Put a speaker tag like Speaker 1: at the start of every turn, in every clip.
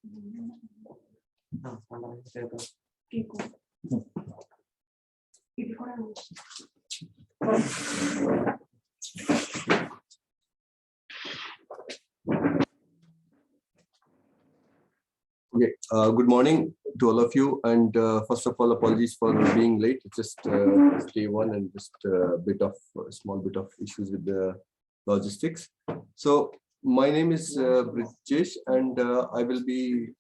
Speaker 1: Okay, good morning to all of you, and first of all, apologies for being late. It's just day one and just a small bit of issues with the logistics. So my name is Brijesh, and I will be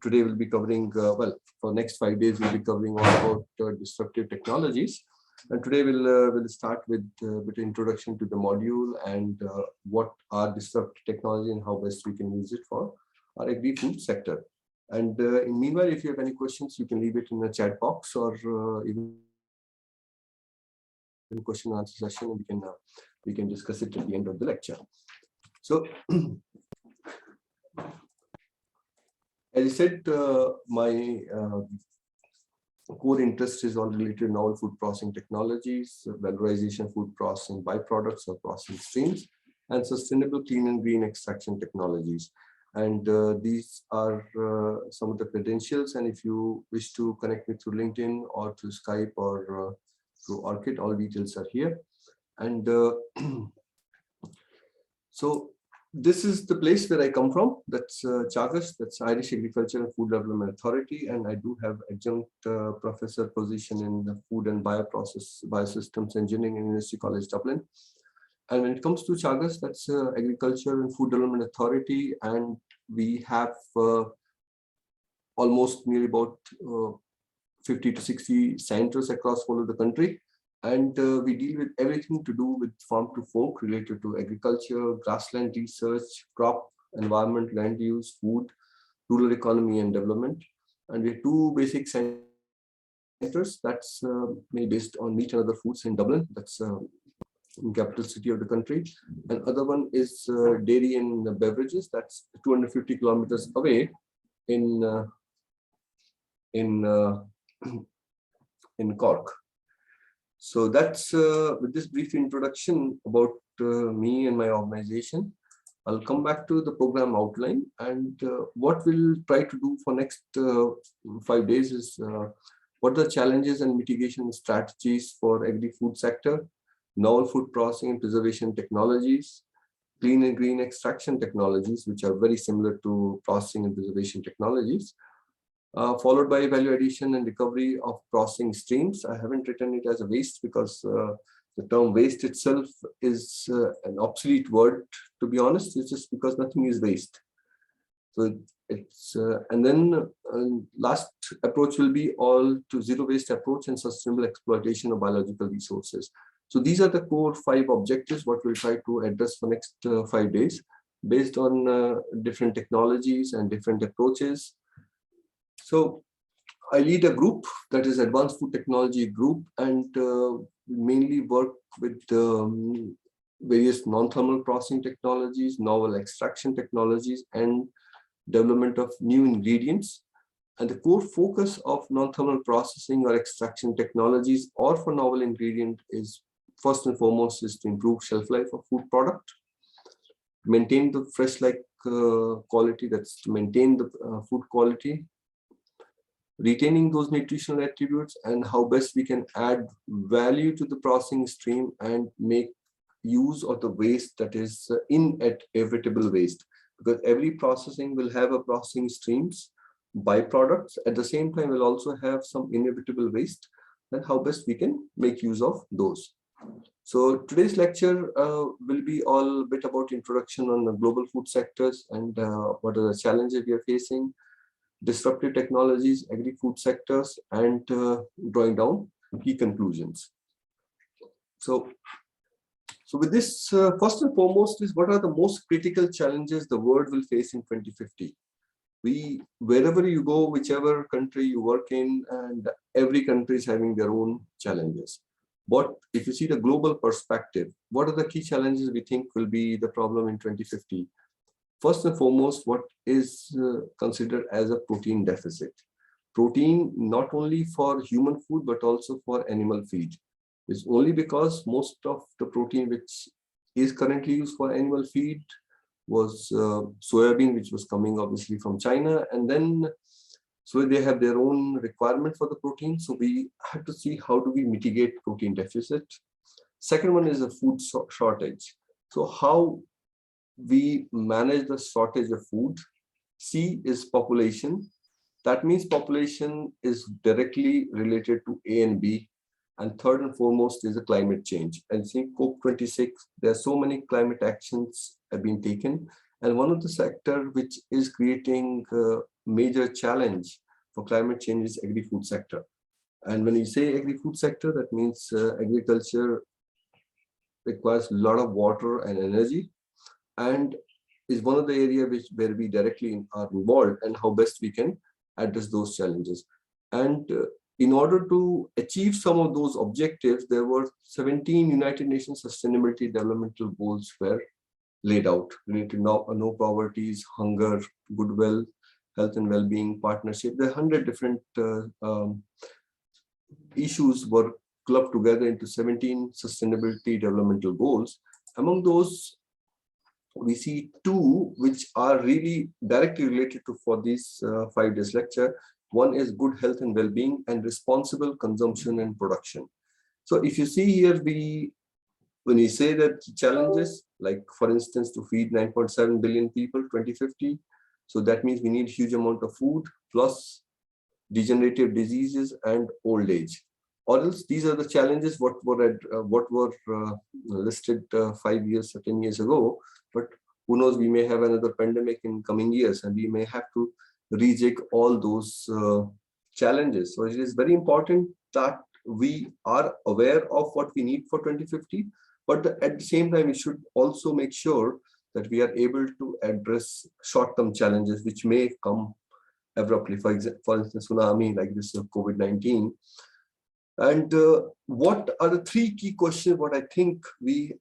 Speaker 1: today will be covering well, for next 5 days we'll be covering all about disruptive technologies. And today we'll start with a bit of introduction to the module and what are disruptive technology and how best we can use it for our agri-food sector. And in meanwhile, if you have any questions, you can leave it in the chat box or even in question and answer session, and we can discuss it at the end of the lecture. So, as I said, my core interest is all related to novel food processing technologies, valorization food processing byproducts or processing streams, and sustainable clean and green extraction technologies. And these are some of the credentials. And if you wish to connect me through LinkedIn or through Skype or through Orchid, all details are here. And so this is the place where I come from. That's Chagas, that's Irish Agriculture and Food Development Authority. And I do have adjunct professor position in the Food and Biosystems Engineering in University College Dublin. And when it comes to Chagas, that's Agriculture and Food Development Authority, and we have almost nearly about 50 to 60 centers across all of the country. And we deal with everything to do with farm to fork related to agriculture, grassland research, crop, environment, land use, food, rural economy and development. And we have two basic centers that's based on meat and other foods in Dublin. That's in capital city of the country, and other one is dairy and beverages. That's 250 kilometers away in Cork. So that's with this brief introduction about me and my organization. I'll come back to the program outline, and what we'll try to do for next 5 days is what are the challenges and mitigation strategies for agri-food sector, novel food processing and preservation technologies, clean and green extraction technologies, which are very similar to processing and preservation technologies, followed by value addition and recovery of processing streams. I haven't written it as a waste because the term waste itself is an obsolete word, to be honest. It's just because nothing is waste. So it's and then last approach will be all to zero waste approach and sustainable exploitation of biological resources. So these are the core 5 objectives, what we'll try to address for next 5 days, based on different technologies and different approaches. So I lead a group that is Advanced Food Technology Group, and mainly work with various non-thermal processing technologies, novel extraction technologies, and development of new ingredients. And the core focus of non-thermal processing or extraction technologies or for novel ingredient is first and foremost is to improve shelf life of food product, maintain the fresh-like quality, that's to maintain the food quality, retaining those nutritional attributes, and how best we can add value to the processing stream and make use of the waste that is inevitable waste. Because every processing will have a processing streams, byproducts. At the same time, we'll also have some inevitable waste, and how best we can make use of those. So today's lecture will be all a bit about introduction on the global food sectors and what are the challenges we are facing, disruptive technologies, agri-food sectors, and drawing down key conclusions. So with this, first and foremost is what are the most critical challenges the world will face in 2050. Wherever you go, whichever country you work in, and every country is having their own challenges. But if you see the global perspective, what are the key challenges we think will be the problem in 2050? First and foremost, what is considered as a protein deficit. Protein not only for human food, but also for animal feed. It's only because most of the protein which is currently used for animal feed was soybean, which was coming obviously from China, and then so they have their own requirement for the protein. So we have to see how do we mitigate protein deficit. Second one is a food shortage. So how we manage the shortage of food. C is population. That means population is directly related to A and B. And third and foremost is the climate change. And see COP26, there are so many climate actions have been taken. And one of the sector which is creating a major challenge for climate change is agri-food sector. And when you say agri-food sector, that means agriculture requires a lot of water and energy, and is one of the areas where we directly are involved, and how best we can address those challenges. And in order to achieve some of those objectives, there were 17 United Nations Sustainability Developmental Goals were laid out related to no poverty, hunger, goodwill, health and well-being, partnership. There are 100 different issues were clubbed together into 17 sustainability developmental goals. Among those, we see two which are really directly related to for this 5 days lecture. One is good health and well-being and responsible consumption and production. So if you see here, when we say that challenges, like for instance, to feed 9.7 billion people 2050, so that means we need a huge amount of food plus degenerative diseases and old age. Or else these are the challenges what were listed 5 years or 10 years ago. But who knows, we may have another pandemic in coming years, and we may have to rejig all those challenges. So it is very important that we are aware of what we need for 2050, but at the same time, we should also make sure that we are able to address short-term challenges which may come abruptly. For instance, tsunami like this of COVID-19. And what are the 3 key questions what I think we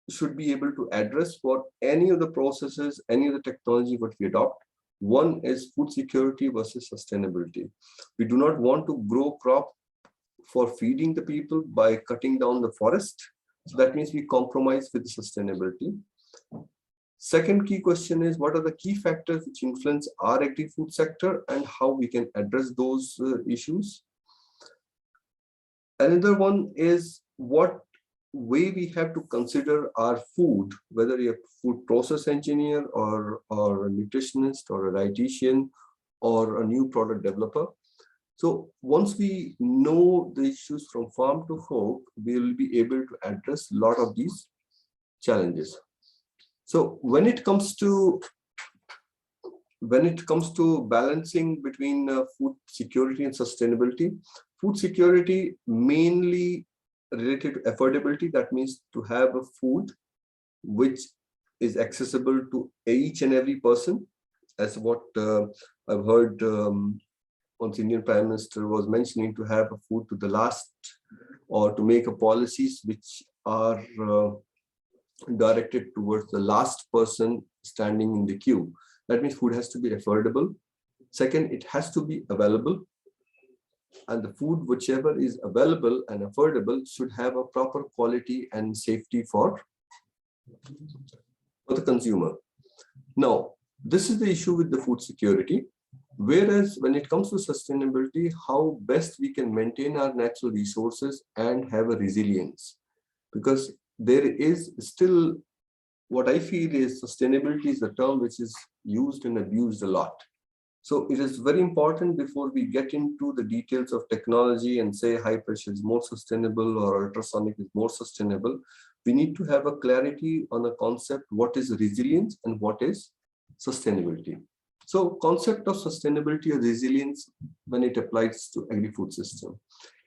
Speaker 1: should be able to address for any of the processes, any of the technology what we adopt? One is food security versus sustainability. We do not want to grow crop for feeding the people by cutting down the forest. So that means we compromise with sustainability. Second key question is, what are the key factors which influence our agri-food sector and how we can address those issues? Another one is what way we have to consider our food, whether you're a food process engineer or a nutritionist or a dietitian or a new product developer. So once we know the issues from farm to fork, we will be able to address a lot of these challenges. So when it comes to balancing between food security and sustainability, food security mainly related to affordability. That means to have a food which is accessible to each and every person, as what I've heard once Indian Prime Minister was mentioning, to have a food to the last, or to make a policies which are directed towards the last person standing in the queue. That means food has to be affordable. Second, it has to be available. And the food, whichever is available and affordable, should have a proper quality and safety for the consumer. Now, this is the issue with the food security. Whereas when it comes to sustainability, how best we can maintain our natural resources and have a resilience. Because there is still, what I feel is sustainability is the term which is used and abused a lot. So it is very important before we get into the details of technology and say high pressure is more sustainable or ultrasonic is more sustainable, we need to have a clarity on a concept, what is resilience and what is sustainability. So concept of sustainability or resilience when it applies to agri-food system.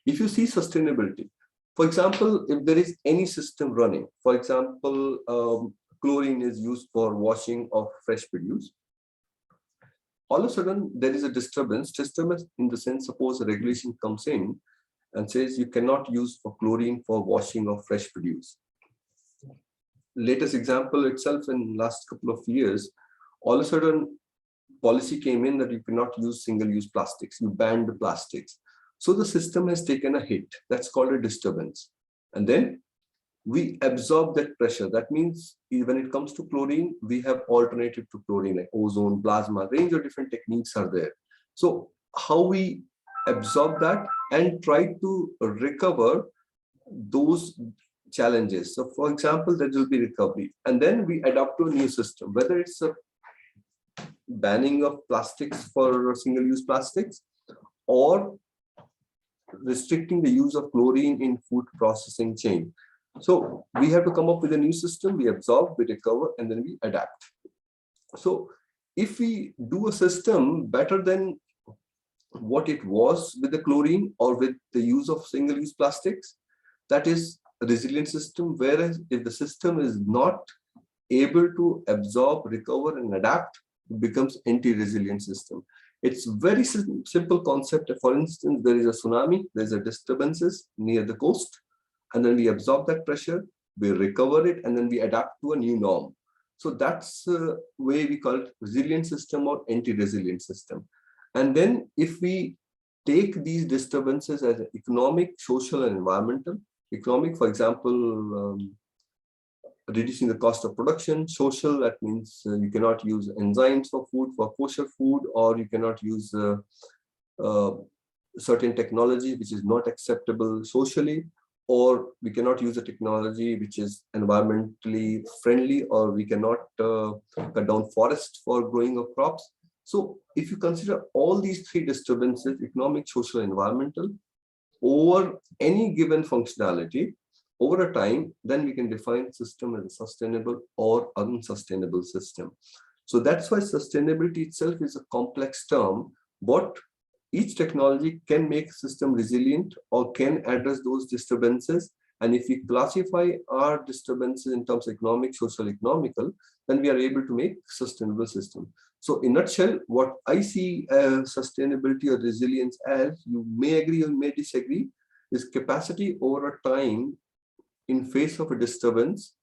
Speaker 1: If you see sustainability, for example, if there is any system running, for example, chlorine is used for washing of fresh produce. All of a sudden, there is a disturbance in the sense, suppose a regulation comes in and says you cannot use for chlorine for washing of fresh produce. Latest example itself in last couple of years, all of a sudden policy came in that you cannot use single-use plastics. You banned the plastics. So the system has taken a hit. That's called a disturbance. And then we absorb that pressure. That means when it comes to chlorine, we have alternative to chlorine like ozone, plasma, range of different techniques are there. So how we absorb that and try to recover those challenges. So for example, there will be recovery, and then we adapt to a new system, whether it's a banning of plastics for single-use plastics or restricting the use of chlorine in food processing chain. So we have to come up with a new system, we absorb, we recover, and then we adapt. So if we do a system better than what it was with the chlorine or with the use of single-use plastics, that is a resilient system. Whereas if the system is not able to absorb, recover, and adapt, it becomes anti-resilient system. It's very simple concept. For instance, there is a tsunami, there's a disturbances near the coast, and then we absorb that pressure, we recover it, and then we adapt to a new norm. So that's the way we call it resilient system or anti-resilient system. And then if we take these disturbances as economic, social, and environmental. Economic, for example, reducing the cost of production. Social, that means you cannot use enzymes for food, for kosher food, or you cannot use certain technology which is not acceptable socially, or we cannot use a technology which is environmentally friendly, or we cannot cut down forest for growing of crops. So if you consider all these three disturbances, economic, social, environmental, over any given functionality, over a time, then we can define system as a sustainable or unsustainable system. So that's why sustainability itself is a complex term, but each technology can make system resilient or can address those disturbances. And if we classify our disturbances in terms of economic, social, economical, then we are able to make sustainable system. So in a nutshell, what I see sustainability or resilience as, you may agree or may disagree, is capacity over a time in face of a disturbance,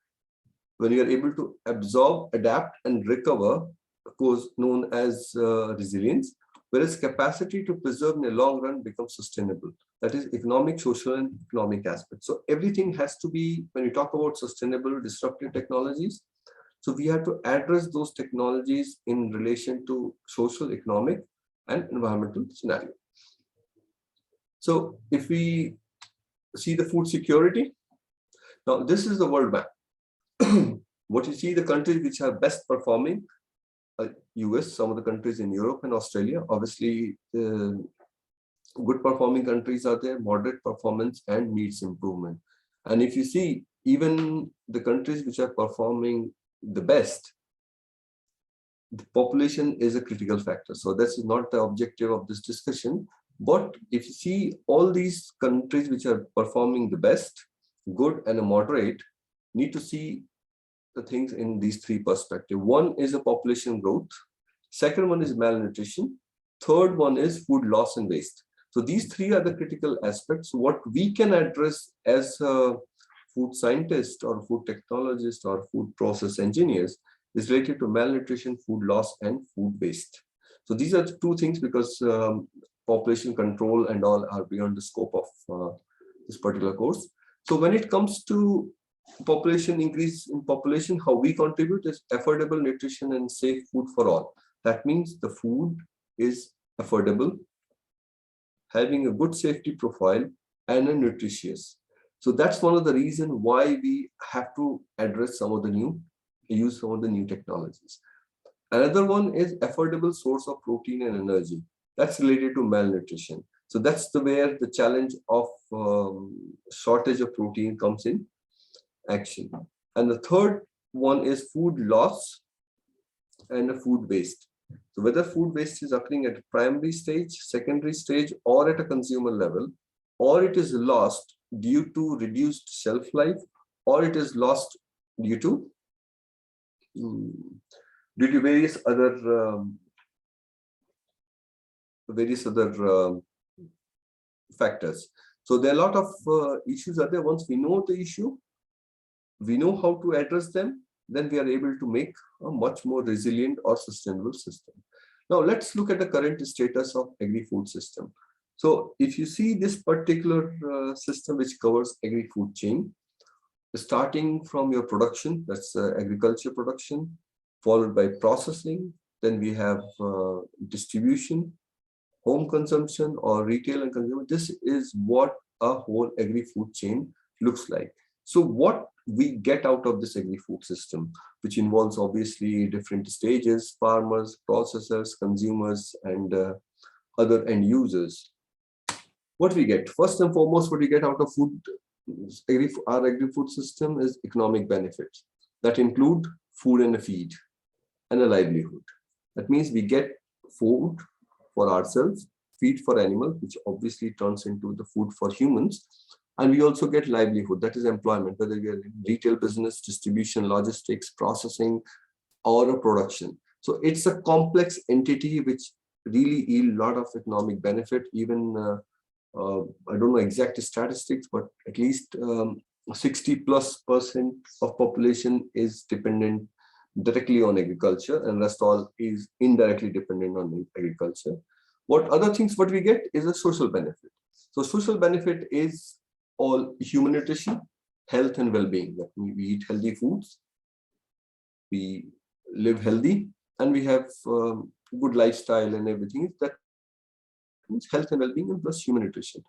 Speaker 1: when you are able to absorb, adapt, and recover, of course, known as resilience, whereas capacity to preserve in the long run becomes sustainable. That is economic, social, and economic aspects. So everything has to be, when we talk about sustainable, disruptive technologies, so we have to address those technologies in relation to social, economic, and environmental scenario. So if we see the food security, now this is the world map. What you see, the countries which are best performing, US, some of the countries in Europe and Australia, obviously good performing countries are there, moderate performance, and needs improvement. And if you see, even the countries which are performing the best, the population is a critical factor. So this is not the objective of this discussion. But if you see all these countries which are performing the best, good, and a moderate, need to see the things in these three perspectives. One is a population growth. Second one is malnutrition. Third one is food loss and waste. So these three are the critical aspects. What we can address as a food scientist or food technologist or food process engineers is related to malnutrition, food loss, and food waste. So these are the two things, because population control and all are beyond the scope of this particular course. So when it comes to population increase in population, how we contribute is affordable nutrition and safe food for all. That means the food is affordable, having a good safety profile, and a nutritious. So that's one of the reasons why we have to address some of the new technologies. Another one is affordable source of protein and energy. That's related to malnutrition. So that's where the challenge of shortage of protein comes in action. And the third one is food loss and a food waste. So whether food waste is occurring at a primary stage, secondary stage, or at a consumer level, or it is lost due to reduced shelf life, or it is lost due to various other factors. So there are a lot of issues are there. Once we know the issue, we know how to address them, then we are able to make a much more resilient or sustainable system. Now let's look at the current status of agri-food system. So if you see this particular system which covers agri-food chain, starting from your production, that's agriculture production, followed by processing. Then we have distribution, home consumption, or retail and consumer. This is what a whole agri-food chain looks like. So what we get out of this agri-food system, which involves obviously different stages: farmers, processors, consumers, and other end users. What we get, first and foremost, what we get out of food, our agri-food system, is economic benefits that include food and a feed and a livelihood. That means we get food for ourselves, feed for animals, which obviously turns into the food for humans. And we also get livelihood, that is employment, whether we are in retail business, distribution, logistics, processing, or a production. So it's a complex entity which really yield a lot of economic benefit. Even I don't know exact statistics, but at least 60+% of population is dependent directly on agriculture, and rest all is indirectly dependent on agriculture. What other things what we get is a social benefit. So social benefit is all human nutrition, health and well-being. That we eat healthy foods, we live healthy, and we have good lifestyle and everything. That means health and well-being and plus human nutrition.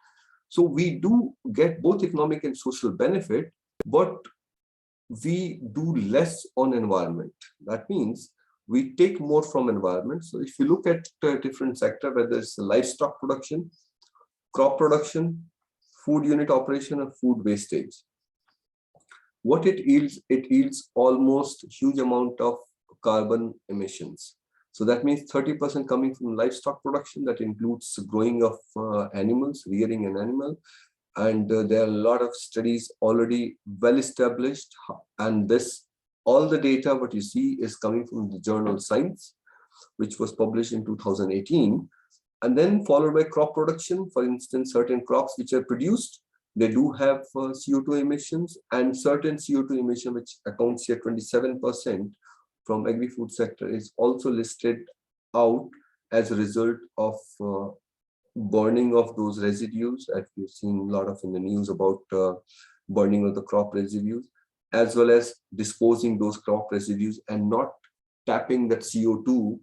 Speaker 1: So we do get both economic and social benefit, but we do less on environment. That means we take more from environment. So if you look at different sector, whether it's livestock production, crop production, food unit operation, or food wastage, what it yields almost huge amount of carbon emissions. So that means 30% coming from livestock production, that includes growing of animals, rearing an animal. And there are a lot of studies already well established, and all the data what you see is coming from the journal Science, which was published in 2018. And then followed by crop production. For instance, certain crops which are produced, they do have CO2 emissions, and certain CO2 emission which accounts here 27% from agri-food sector is also listed out as a result of burning of those residues, as we've seen a lot of in the news about burning of the crop residues, as well as disposing those crop residues and not tapping that CO2,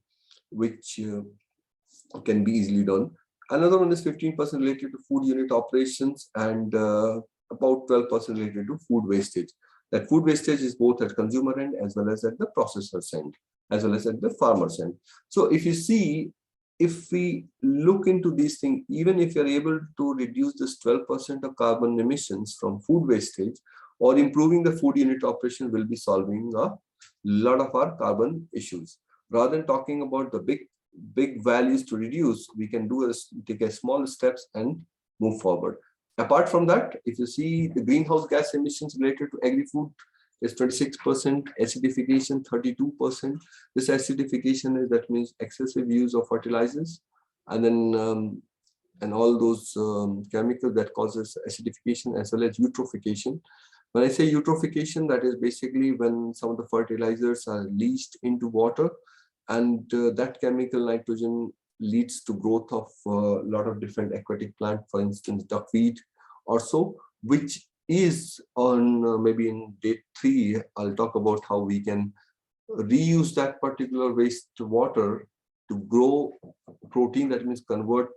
Speaker 1: which can be easily done. Another one is 15% related to food unit operations, and about 12% related to food wastage. That food wastage is both at consumer end as well as at the processor's end, as well as at the farmer's end. So if you see, if we look into these things, even if you're able to reduce this 12% of carbon emissions from food wastage, or improving the food unit operation, will be solving a lot of our carbon issues. Rather than talking about the big values to reduce, we can take a small steps and move forward. Apart from that, if you see the greenhouse gas emissions related to agri-food is 26%, acidification 32%. This acidification is, that means excessive use of fertilizers, and then and all those chemicals that causes acidification, as well as eutrophication. When I say eutrophication, that is basically when some of the fertilizers are leached into water, and that chemical nitrogen leads to growth of a lot of different aquatic plants, for instance, duckweed or so, which is on maybe in day 3, I'll talk about how we can reuse that particular waste water to grow protein, that means convert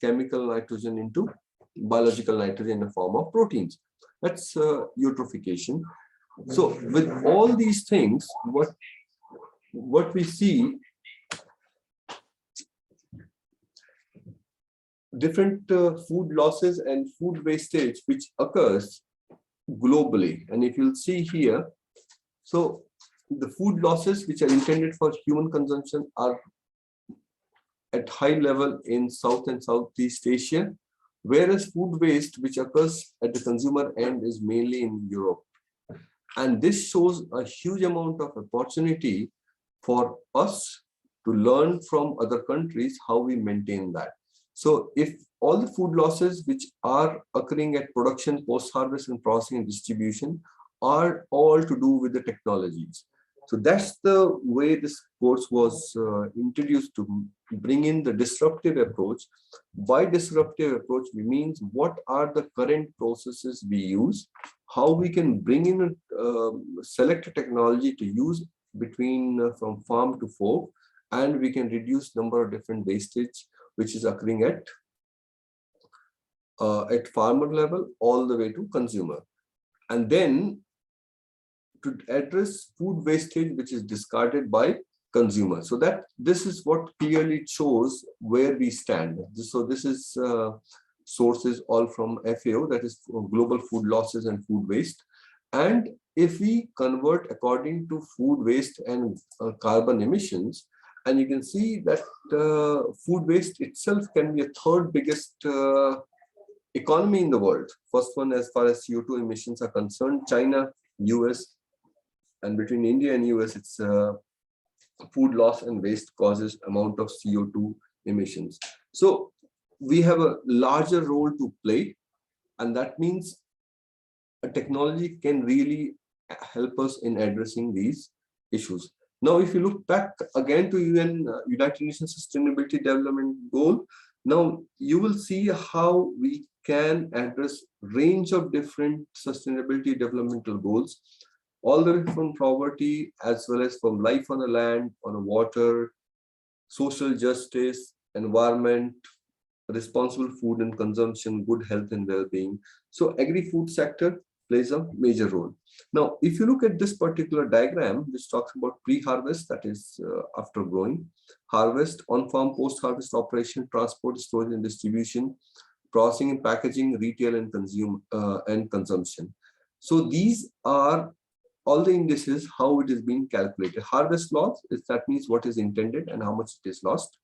Speaker 1: chemical nitrogen into biological nitrogen in the form of proteins. That's eutrophication. So with all these things, what we see, different food losses and food wastage which occurs globally. And if you'll see here, so the food losses which are intended for human consumption are at high level in South and Southeast Asia, whereas food waste which occurs at the consumer end is mainly in Europe. And this shows a huge amount of opportunity for us to learn from other countries how we maintain that. So if all the food losses which are occurring at production, post-harvest, and processing and distribution are all to do with the technologies. So that's the way this course was introduced, to bring in the disruptive approach. By disruptive approach, we means what are the current processes we use how we can bring in select technology to use between from farm to fork, and we can reduce number of different wastage which is occurring at farmer level all the way to consumer. And then to address food wastage which is discarded by consumer. So that this is what clearly shows where we stand. So this is sources all from FAO, that is global food losses and food waste. And if we convert according to food waste and carbon emissions, and you can see that food waste itself can be a third biggest economy in the world. First one as far as CO2 emissions are concerned, China, US, and between India and US, it's food loss and waste causes amount of CO2 emissions. So we have a larger role to play, and that means a technology can really help us in addressing these issues. Now, if you look back again to United Nations Sustainability Development Goal, now you will see how we can address range of different sustainability developmental goals, all the way from poverty as well as from life on the land, on the water, social justice, environment, responsible food and consumption, good health and well-being. So agri-food sector plays a major role. Now, if you look at this particular diagram, which talks about pre-harvest, that is after growing, harvest, on-farm post-harvest operation, transport, storage and distribution, processing and packaging, retail and consumption. So these are all the indices, how it is being calculated. Harvest loss, that means what is intended and how much it is lost.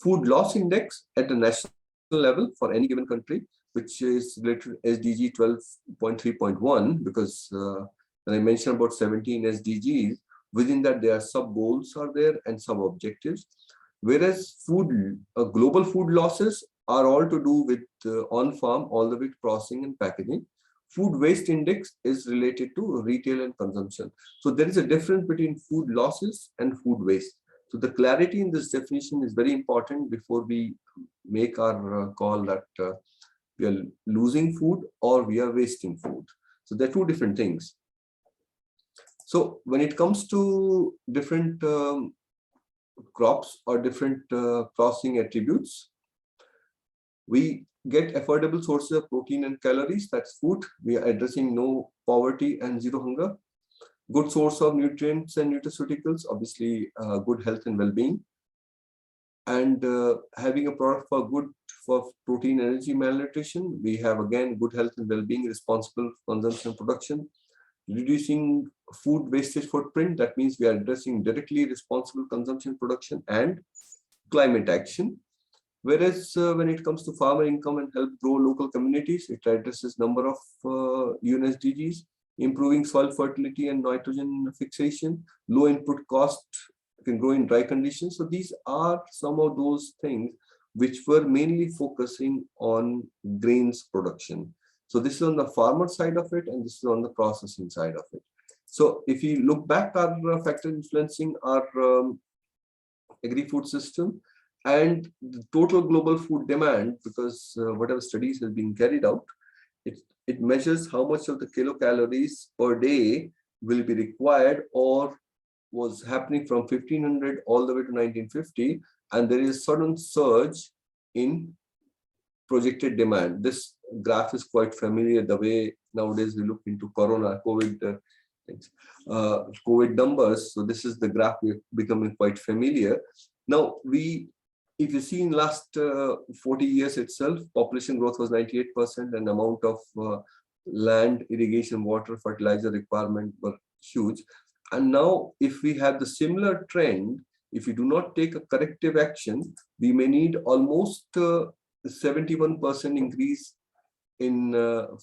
Speaker 1: Food loss index at the national level for any given country, which is related to SDG 12.3.1, because when I mentioned about 17 SDGs, within that there are sub goals are there and sub objectives. Whereas global food losses are all to do with on farm all the way to processing and packaging. Food waste index is related to retail and consumption. So there is a difference between food losses and food waste. So the clarity in this definition is very important before we make our call that we are losing food or we are wasting food. So they're two different things. So when it comes to different crops or different processing attributes, we get affordable sources of protein and calories, that's food. We are addressing no poverty and zero hunger. Good source of nutrients and nutraceuticals, obviously good health and well-being. And having a product for protein, energy, malnutrition, we have again good health and well-being, responsible consumption and production. Reducing food wastage footprint, that means we are addressing directly responsible consumption, production, and climate action. Whereas when it comes to farmer income and help grow local communities, it addresses number of UN SDGs, improving soil fertility and nitrogen fixation, low input cost, can grow in dry conditions. So these are some of those things which were mainly focusing on grains production. So this is on the farmer side of it, and this is on the processing side of it. So if you look back, our factors influencing our agri-food system and the total global food demand, because whatever studies have been carried out, it measures how much of the kilocalories per day will be required or was happening from 1500 all the way to 1950, and there is a sudden surge in projected demand. This graph is quite familiar, the way nowadays we look into COVID numbers. So this is the graph becoming quite familiar. Now if you see in last 40 years itself, population growth was 98%, and amount of land, irrigation, water, fertilizer requirement were huge. And now if we have the similar trend, if we do not take a corrective action, we may need almost 71% increase in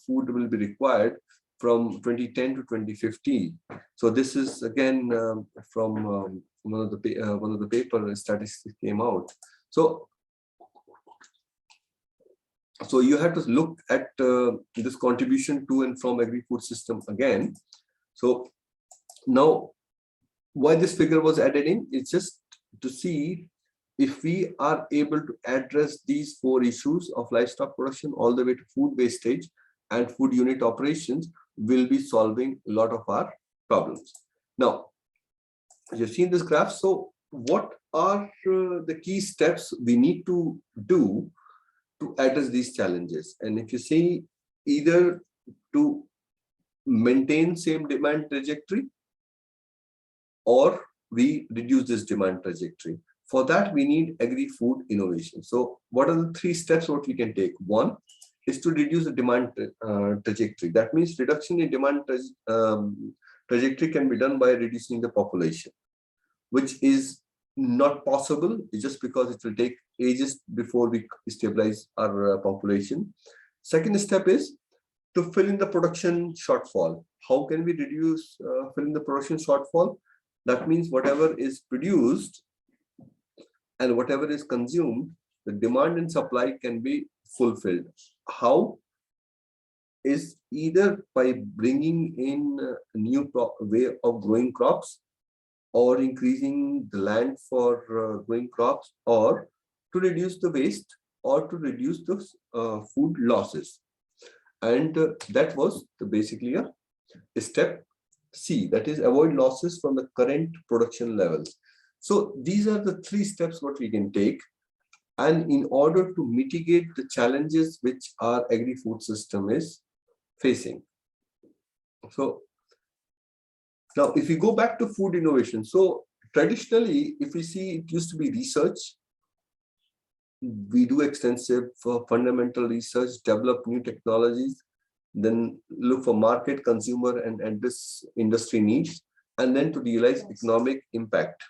Speaker 1: food will be required from 2010 to 2050. So this is again from one of the paper statistics came out. So you have to look at this contribution to and from agri-food system again. So now, why this figure was added in is just to see if we are able to address these four issues of livestock production all the way to food wastage and food unit operations, will be solving a lot of our problems. Now, you've seen this graph. So what are the key steps we need to do to address these challenges? And if you see, either to maintain same demand trajectory or we reduce this demand trajectory. For that, we need agri-food innovation. So what are the 3 steps what we can take? One is to reduce the demand trajectory. That means reduction in demand trajectory can be done by reducing the population, which is not possible just because it will take ages before we stabilize our population. Second step is to fill in the production shortfall. How can we reduce fill in the production shortfall? That means whatever is produced and whatever is consumed, the demand and supply can be fulfilled. How? Is either by bringing in a new way of growing crops, or increasing the land for growing crops, or to reduce the waste, or to reduce the food losses. And that was basically a step C, that is avoid losses from the current production levels. So these are the 3 steps what we can take, and in order to mitigate the challenges which our agri-food system is facing. So now if we go back to food innovation, so traditionally, if we see, it used to be research. We do extensive fundamental research, develop new technologies, then look for market, consumer, and address industry needs, and then to realize economic impact.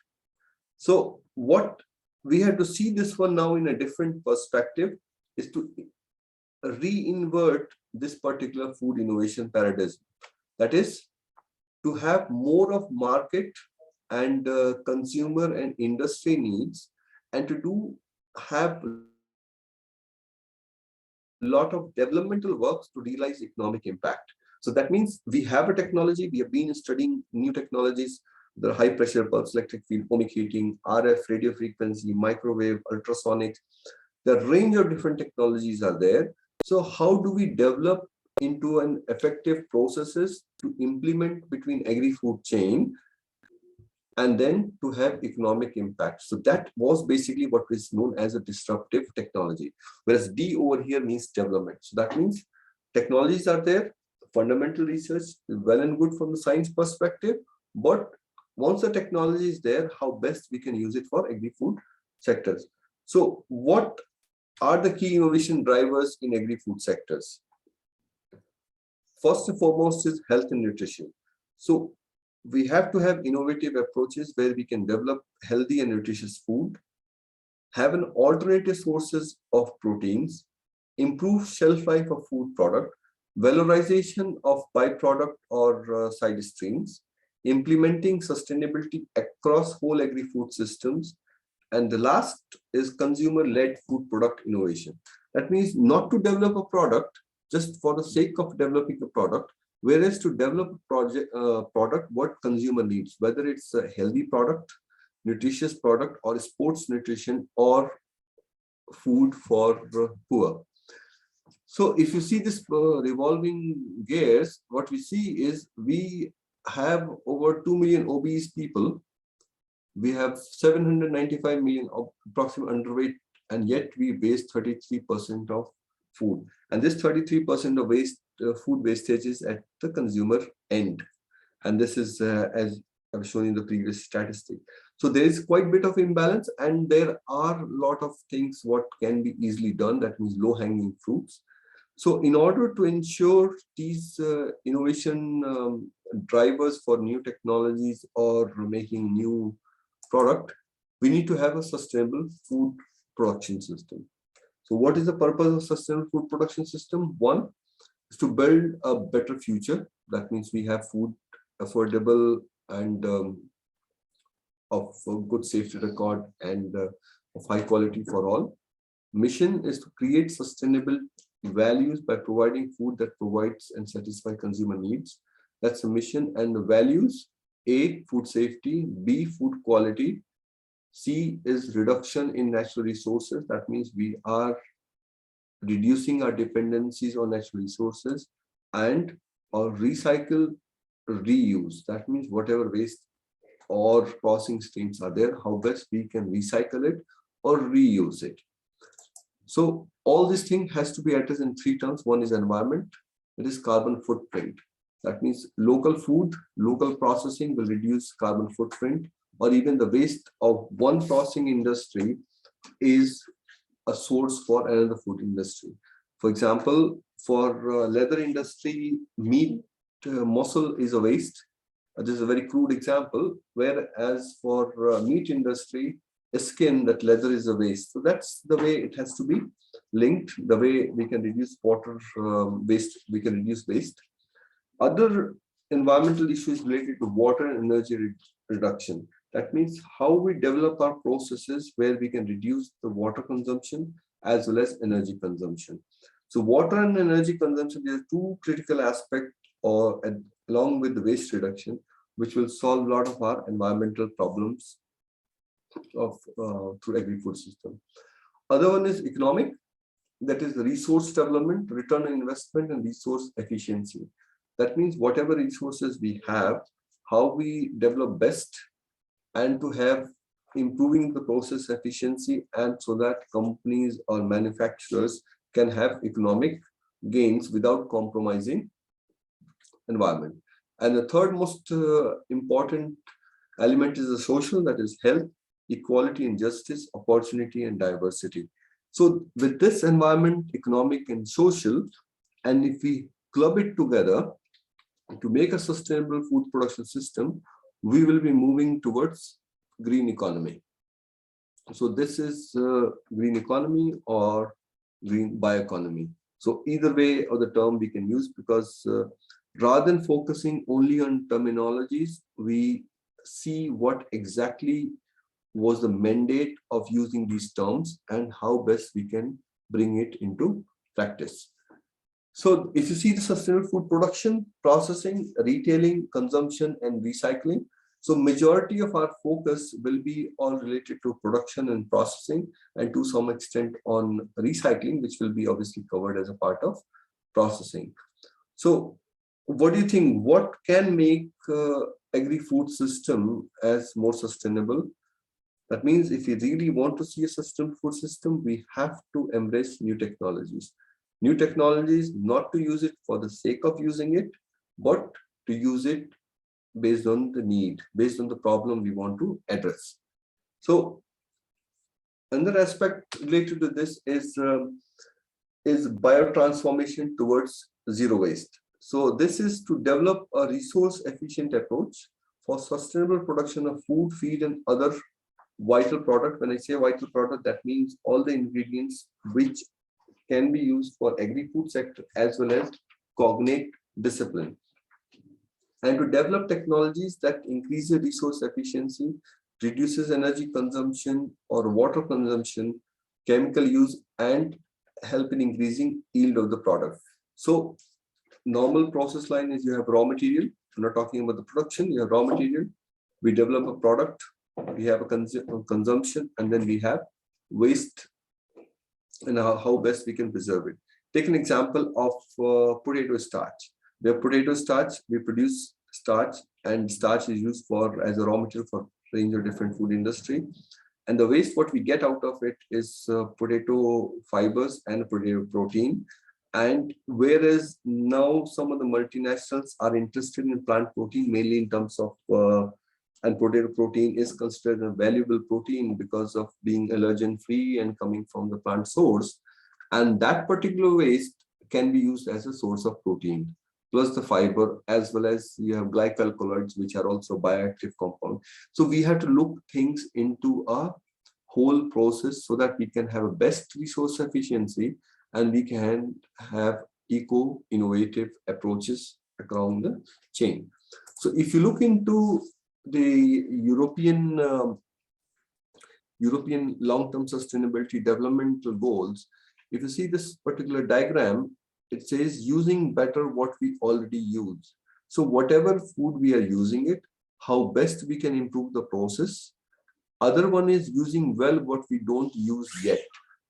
Speaker 1: So what we have to see this one now in a different perspective is to re-invert this particular food innovation paradigm. That is to have more of market and consumer and industry needs, and to have a lot of developmental works to realize economic impact. So that means we have a technology, we have been studying new technologies, the high pressure pulse electric field, ohmic heating, RF, radio frequency, microwave, ultrasonics. The range of different technologies are there. So how do we develop into an effective processes to implement between agri-food chain and then to have economic impact? So that was basically what is known as a disruptive technology, whereas D over here means development. So that means technologies are there, fundamental research is well and good from the science perspective, but once the technology is there, how best we can use it for agri-food sectors. So what are the key innovation drivers in agri-food sectors? First and foremost is health and nutrition. So we have to have innovative approaches where we can develop healthy and nutritious food, have an alternative sources of proteins, improve shelf life of food product, valorization of byproduct or side streams, implementing sustainability across whole agri-food systems, and the last is consumer-led food product innovation. That means not to develop a product just for the sake of developing a product, whereas to develop a product what consumer needs, whether it's a healthy product, nutritious product, or sports nutrition, or food for poor. So if you see this revolving gears, what we see is we have over 2 million obese people. We have 795 million approximate underweight, and yet we waste 33% of food. And this 33% of waste, food wastage is at the consumer end. And this is as I've shown in the previous statistic. So there is quite a bit of imbalance, and there are a lot of things what can be easily done. That means low-hanging fruits. So in order to ensure these innovation drivers for new technologies or making new product, we need to have a sustainable food production system. So what is the purpose of sustainable food production system? One is to build a better future. That means we have food affordable and of good safety record and of high quality for all. Mission is to create sustainable values by providing food that provides and satisfy consumer needs. That's the mission. And the values: A, food safety; B, food quality; C is reduction in natural resources. That means we are reducing our dependencies on natural resources; and or recycle, reuse. That means whatever waste or processing streams are there, how best we can recycle it or reuse it. So all this thing has to be addressed in three terms. One is environment, it is carbon footprint. That means local food, local processing will reduce carbon footprint, or even the waste of one processing industry is a source for another food industry. For example, for leather industry, meat muscle is a waste. This is a very crude example, whereas for meat industry, skin, that leather is a waste. So that's the way it has to be linked, the way we can reduce water waste, we can reduce waste. Other environmental issues related to water and energy reduction. That means how we develop our processes where we can reduce the water consumption as well as energy consumption. So water and energy consumption, there are two critical aspects, or along with the waste reduction, which will solve a lot of our environmental problems of through agri-food system. Other one is economic, that is the resource development, return on investment, and resource efficiency. That means whatever resources we have, how we develop best and to have improving the process efficiency, and so that companies or manufacturers can have economic gains without compromising environment. And the third most important element is the social, that is health, equality and justice, opportunity and diversity. So with this environment, economic and social, and if we club it together to make a sustainable food production system, we will be moving towards green economy. So this is green economy or green bioeconomy. So either way of the term we can use, because rather than focusing only on terminologies, we see what exactly was the mandate of using these terms and how best we can bring it into practice. So if you see the sustainable food production, processing, retailing, consumption, and recycling, so majority of our focus will be all related to production and processing, and to some extent on recycling, which will be obviously covered as a part of processing. So what do you think? What can make agri-food system as more sustainable? That means if we really want to see a sustainable food system, we have to embrace new technologies. New technologies, not to use it for the sake of using it, but to use it based on the need, based on the problem we want to address. So another aspect related to this is biotransformation towards zero waste. So this is to develop a resource efficient approach for sustainable production of food, feed, and other vital product. When I say vital product, that means all the ingredients which can be used for agri-food sector as well as cognate discipline. And to develop technologies that increase the resource efficiency, reduces energy consumption or water consumption, chemical use, and help in increasing yield of the product. So normal process line is you have raw material. I'm not talking about the production. You have raw material. We develop a product. We have a consumption, and then we have waste, and how best we can preserve it. Take an example of potato starch. We have potato starch. We produce starch, and starch is used for as a raw material for a range of different food industry. And the waste, what we get out of it is potato fibers and potato protein. And whereas now some of the multinationals are interested in plant protein, mainly in terms of and potato protein is considered a valuable protein because of being allergen free and coming from the plant source. And that particular waste can be used as a source of protein, plus the fiber, as well as you have glycoalkaloids, which are also bioactive compound. So we have to look things into a whole process so that we can have a best resource efficiency and we can have eco-innovative approaches along the chain. So if you look into the European long-term sustainability developmental goals, if you see this particular diagram, it says using better what we already use. So whatever food we are using it, how best we can improve the process. Other one is using well what we don't use yet.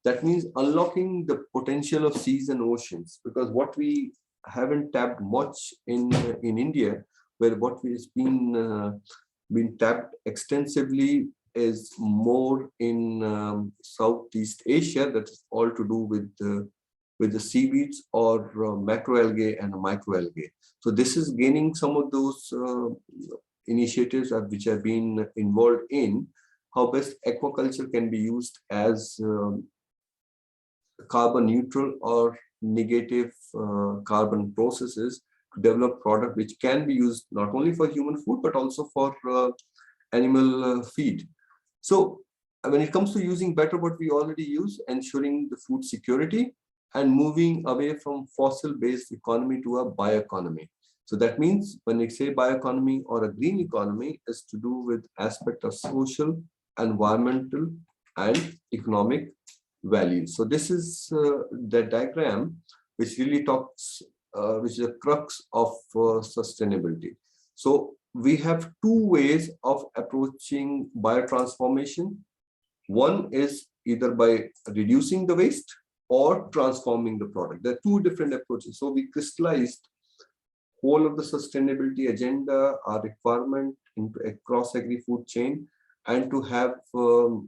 Speaker 1: That means unlocking the potential of seas and oceans, because what we haven't tapped much in India, where what has been tapped extensively is more in Southeast Asia. That is all to do with the seaweeds or macroalgae and microalgae. So this is gaining some of those initiatives which have been involved in how best aquaculture can be used as carbon neutral or negative carbon processes to develop product which can be used not only for human food but also for animal feed. So when it comes to using better what we already use, ensuring the food security and moving away from fossil-based economy to a bioeconomy. So that means when we say bioeconomy or a green economy is to do with aspect of social, environmental, and economic values. So this is the diagram which really talks, which is the crux of sustainability. So we have two ways of approaching biotransformation. One is either by reducing the waste or transforming the product. There are two different approaches. So we crystallized whole of the sustainability agenda, our requirement into across agri-food chain, and to have to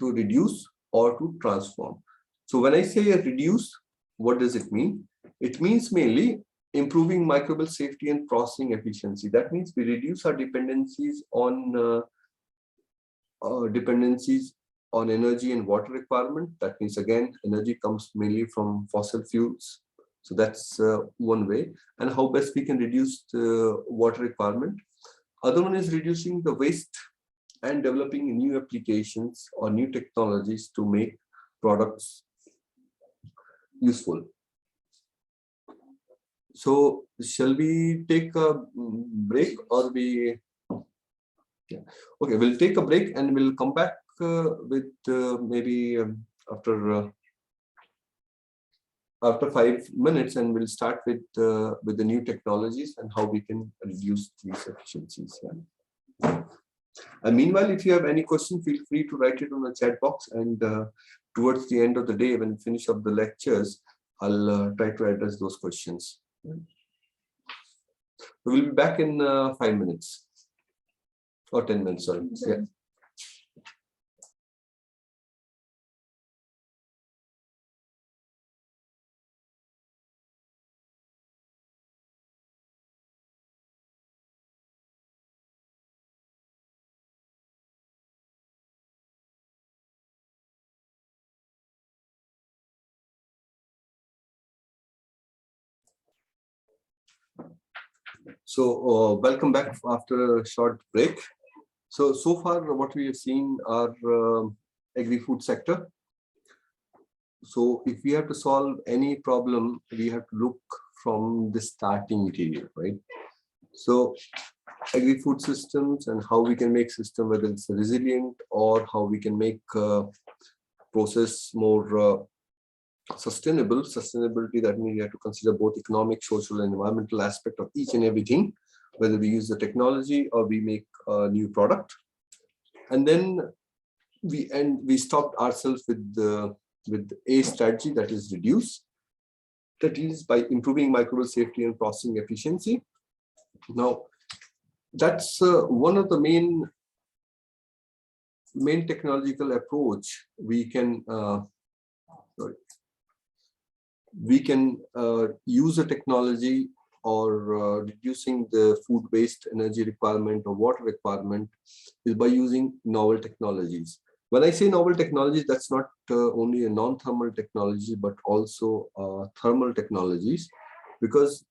Speaker 1: reduce or to transform. So when I say reduce, what does it mean? It means mainly improving microbial safety and processing efficiency. That means we reduce our dependencies on energy and water requirement. That means again, energy comes mainly from fossil fuels. So that's one way. And how best we can reduce the water requirement. Other one is reducing the waste and developing new applications or new technologies to make products useful. So shall we take a break or we? Yeah. Okay, we'll take a break and we'll come back with maybe after 5 minutes, and we'll start with the new technologies and how we can reduce these efficiencies. Yeah. And meanwhile, if you have any question, feel free to write it on the chat box. And towards the end of the day, when we finish up the lectures, I'll try to address those questions. We'll be back in 5 minutes or 10 minutes. Sorry. Yeah. So welcome back after a short break. So far what we have seen are agri-food sector. So if we have to solve any problem, we have to look from the starting material, right? So agri-food systems and how we can make system, whether it's resilient or how we can make process more sustainable. Sustainability, that means you have to consider both economic, social, and environmental aspect of each and everything, whether we use the technology or we make a new product. And then we stopped ourselves with a strategy, that is reduce. That is by improving microbial safety and processing efficiency. Now, that's one of the main technological approach we can use a technology or reducing the food waste, energy requirement or water requirement is by using novel technologies. When I say novel technologies, that's not only a non-thermal technology, but also thermal technologies, because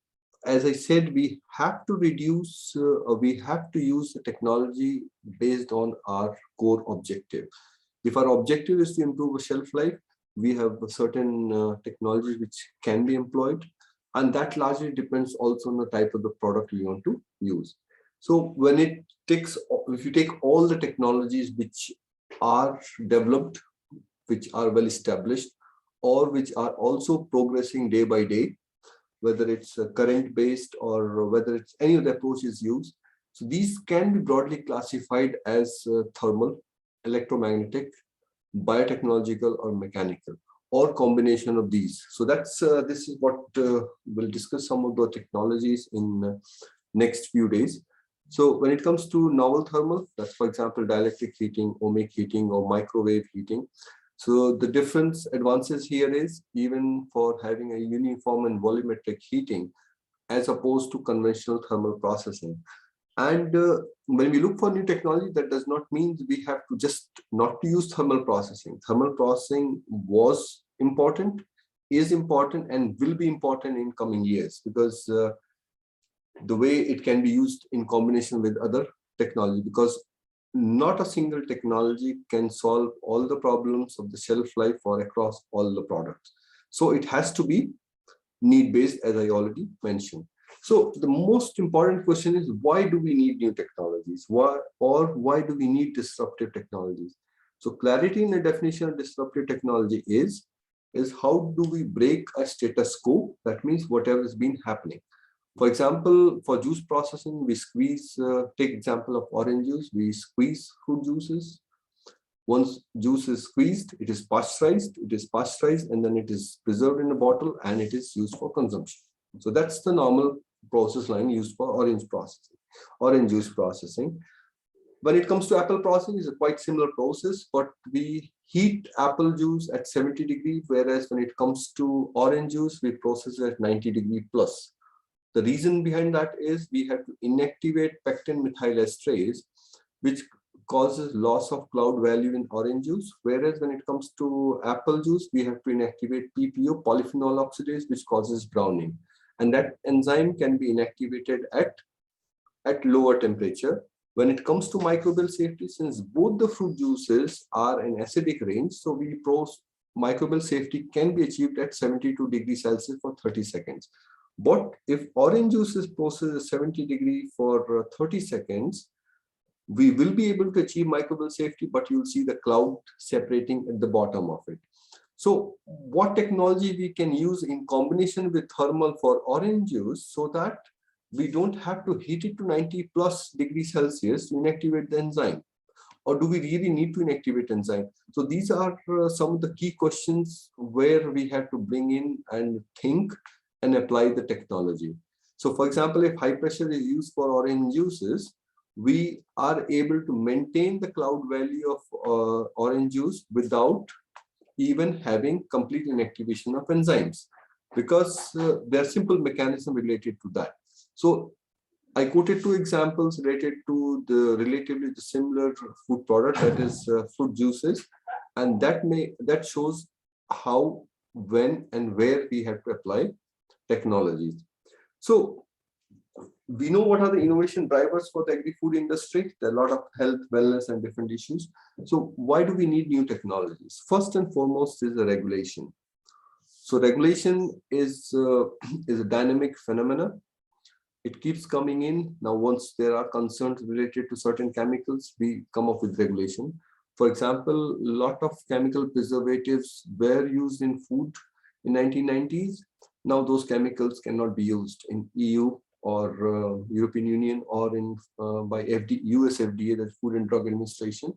Speaker 1: as I said, we have to reduce, we have to use the technology based on our core objective. If our objective is to improve a shelf life, we have certain technologies which can be employed, and that largely depends also on the type of the product we want to use. So when it takes, if you take all the technologies which are developed, which are well established, or which are also progressing day by day, whether it's current based or whether it's any other approach is used. So these can be broadly classified as thermal, electromagnetic, biotechnological, or mechanical. or combination of these. So that's this is what we'll discuss some of the technologies in next few days. So when it comes to novel thermal, that's for example dielectric heating, ohmic heating, or microwave heating. So the difference advances here is even for having a uniform and volumetric heating as opposed to conventional thermal processing. And when we look for new technology, that does not mean we have to just not to use thermal processing. Thermal processing was important, is important, and will be important in coming years, because the way it can be used in combination with other technology, because not a single technology can solve all the problems of the shelf life or across all the products. So it has to be need-based, as I already mentioned. So the most important question is, why do we need new technologies? Why do we need disruptive technologies? So clarity in the definition of disruptive technology is how do we break a status quo? That means whatever has been happening. For example, for juice processing, we squeeze, take example of orange juice, we squeeze fruit juices. Once juice is squeezed, it is pasteurized, and then it is preserved in a bottle and it is used for consumption. So that's the normal process line used for orange juice processing. When it comes to apple processing, it's a quite similar process, but we heat apple juice at 70 degrees, whereas when it comes to orange juice, we process it at 90 degrees plus. The reason behind that is we have to inactivate pectin methyl esterase, which causes loss of cloud value in orange juice, whereas when it comes to apple juice, we have to inactivate PPO, polyphenol oxidase, which causes browning. And that enzyme can be inactivated at lower temperature. When it comes to microbial safety, since both the fruit juices are in acidic range, so microbial safety can be achieved at 72 degrees Celsius for 30 seconds. But if orange juice is processed at 70 degrees for 30 seconds, we will be able to achieve microbial safety, but you'll see the cloud separating at the bottom of it. So what technology we can use in combination with thermal for orange juice so that we don't have to heat it to 90 plus degrees Celsius to inactivate the enzyme? Or do we really need to inactivate enzyme? So these are some of the key questions where we have to bring in and think and apply the technology. So for example, if high pressure is used for orange juices, we are able to maintain the cloud value of orange juice without even having complete inactivation of enzymes, because there are simple mechanisms related to that. So I quoted two examples related to the relatively similar food product, that is fruit juices, and that shows how, when, and where we have to apply technologies. So we know what are the innovation drivers for the agri-food industry. There are a lot of health, wellness, and different issues. So why do we need new technologies? First and foremost is the regulation. So regulation is a dynamic phenomena. It keeps coming in. Now, once there are concerns related to certain chemicals, we come up with regulation. For example, a lot of chemical preservatives were used in food in 1990s. Now those chemicals cannot be used in EU or European Union or by US FDA, the Food and Drug Administration.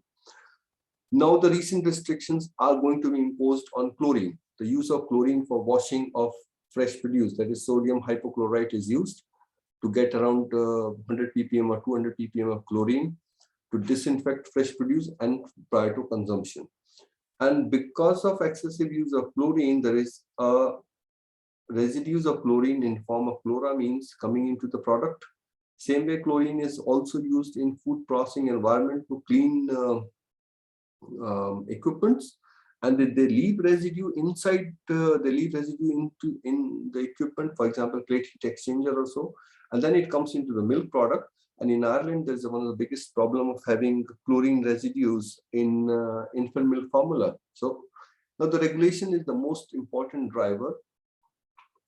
Speaker 1: Now the recent restrictions are going to be imposed on chlorine. The use of chlorine for washing of fresh produce, that is sodium hypochlorite, is used to get around 100 ppm or 200 ppm of chlorine to disinfect fresh produce and prior to consumption. And because of excessive use of chlorine, there is residues of chlorine in form of chloramines coming into the product. Same way, chlorine is also used in food processing environment to clean equipments, and they leave residue inside. They leave residue in the equipment, for example, plate heat exchanger or so, and then it comes into the milk product. And in Ireland, there's one of the biggest problem of having chlorine residues in infant milk formula. So now the regulation is the most important driver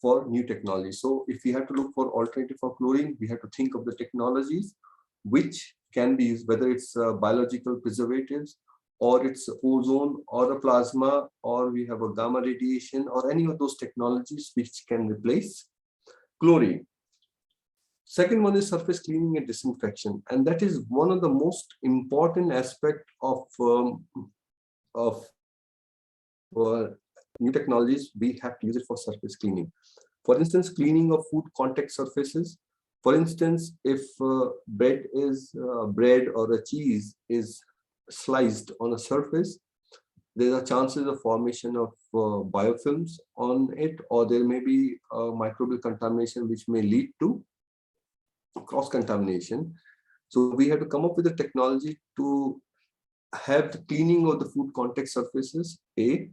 Speaker 1: for new technology. So if we have to look for alternative for chlorine, we have to think of the technologies which can be used, whether it's biological preservatives, or it's ozone, or a plasma, or we have a gamma radiation, or any of those technologies which can replace chlorine. Second one is surface cleaning and disinfection, and that is one of the most important aspect of new technologies, we have to use it for surface cleaning. For instance, cleaning of food contact surfaces. For instance, if bread or a cheese is sliced on a surface, there are chances of formation of biofilms on it, or there may be microbial contamination which may lead to cross-contamination. So we have to come up with a technology to have the cleaning of the food contact surfaces, A.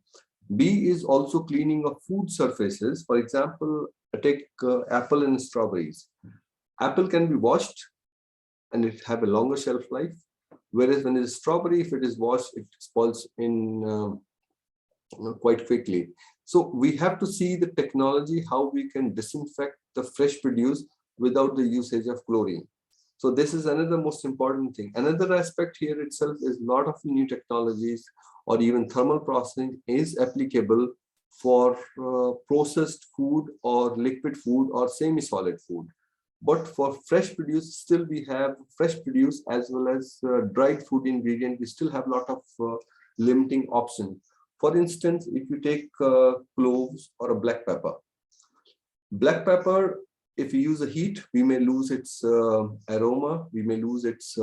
Speaker 1: B is also cleaning of food surfaces. For example, take apple and strawberries. Apple can be washed and it have a longer shelf life. Whereas when it is strawberry, if it is washed, it spoils in quite quickly. So we have to see the technology, how we can disinfect the fresh produce without the usage of chlorine. So this is another most important thing. Another aspect here itself is a lot of new technologies or even thermal processing is applicable for processed food or liquid food or semi-solid food. But for fresh produce, still we have fresh produce as well as dried food ingredient. We still have a lot of limiting options. For instance, if you take cloves or a black pepper. Black pepper, if we use a heat, we may lose its aroma, we may lose its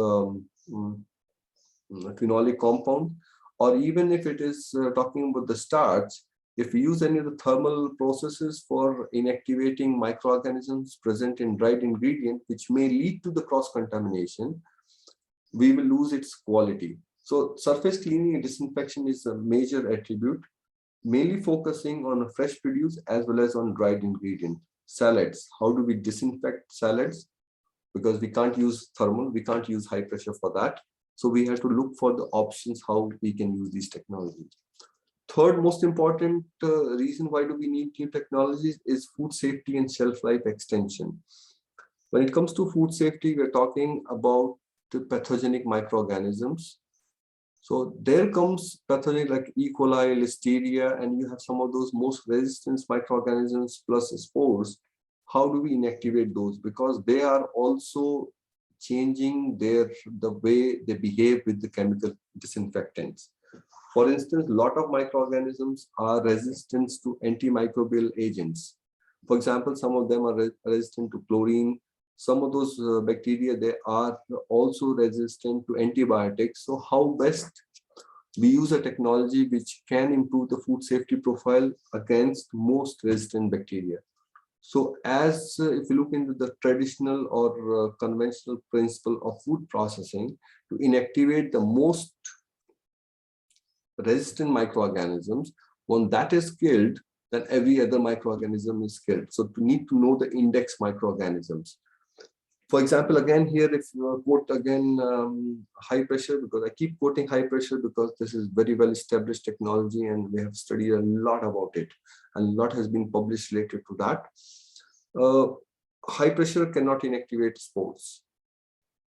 Speaker 1: phenolic compound, or even if it is talking about the starch, if we use any of the thermal processes for inactivating microorganisms present in dried ingredient, which may lead to the cross-contamination, we will lose its quality. So surface cleaning and disinfection is a major attribute, mainly focusing on a fresh produce as well as on dried ingredient. Salads, how do we disinfect salads? Because we can't use thermal, we can't use high pressure for that. So we have to look for the options how we can use these technologies. Third most important reason why do we need new technologies is food safety and shelf life extension. When it comes to food safety, we're talking about the pathogenic microorganisms. So there comes pathogenic like E. coli, Listeria, and you have some of those most resistant microorganisms plus spores. How do we inactivate those? Because they are also changing the way they behave with the chemical disinfectants. For instance, a lot of microorganisms are resistant to antimicrobial agents. For example, some of them are resistant to chlorine. Some of those bacteria, they are also resistant to antibiotics. So how best we use a technology which can improve the food safety profile against most resistant bacteria. So as if you look into the traditional or conventional principle of food processing, to inactivate the most resistant microorganisms, when that is killed, then every other microorganism is killed. So to need to know the index microorganisms. For example, again here, if you quote again high pressure, because I keep quoting high pressure because this is very well established technology and we have studied a lot about it and a lot has been published related to that. High pressure cannot inactivate spores,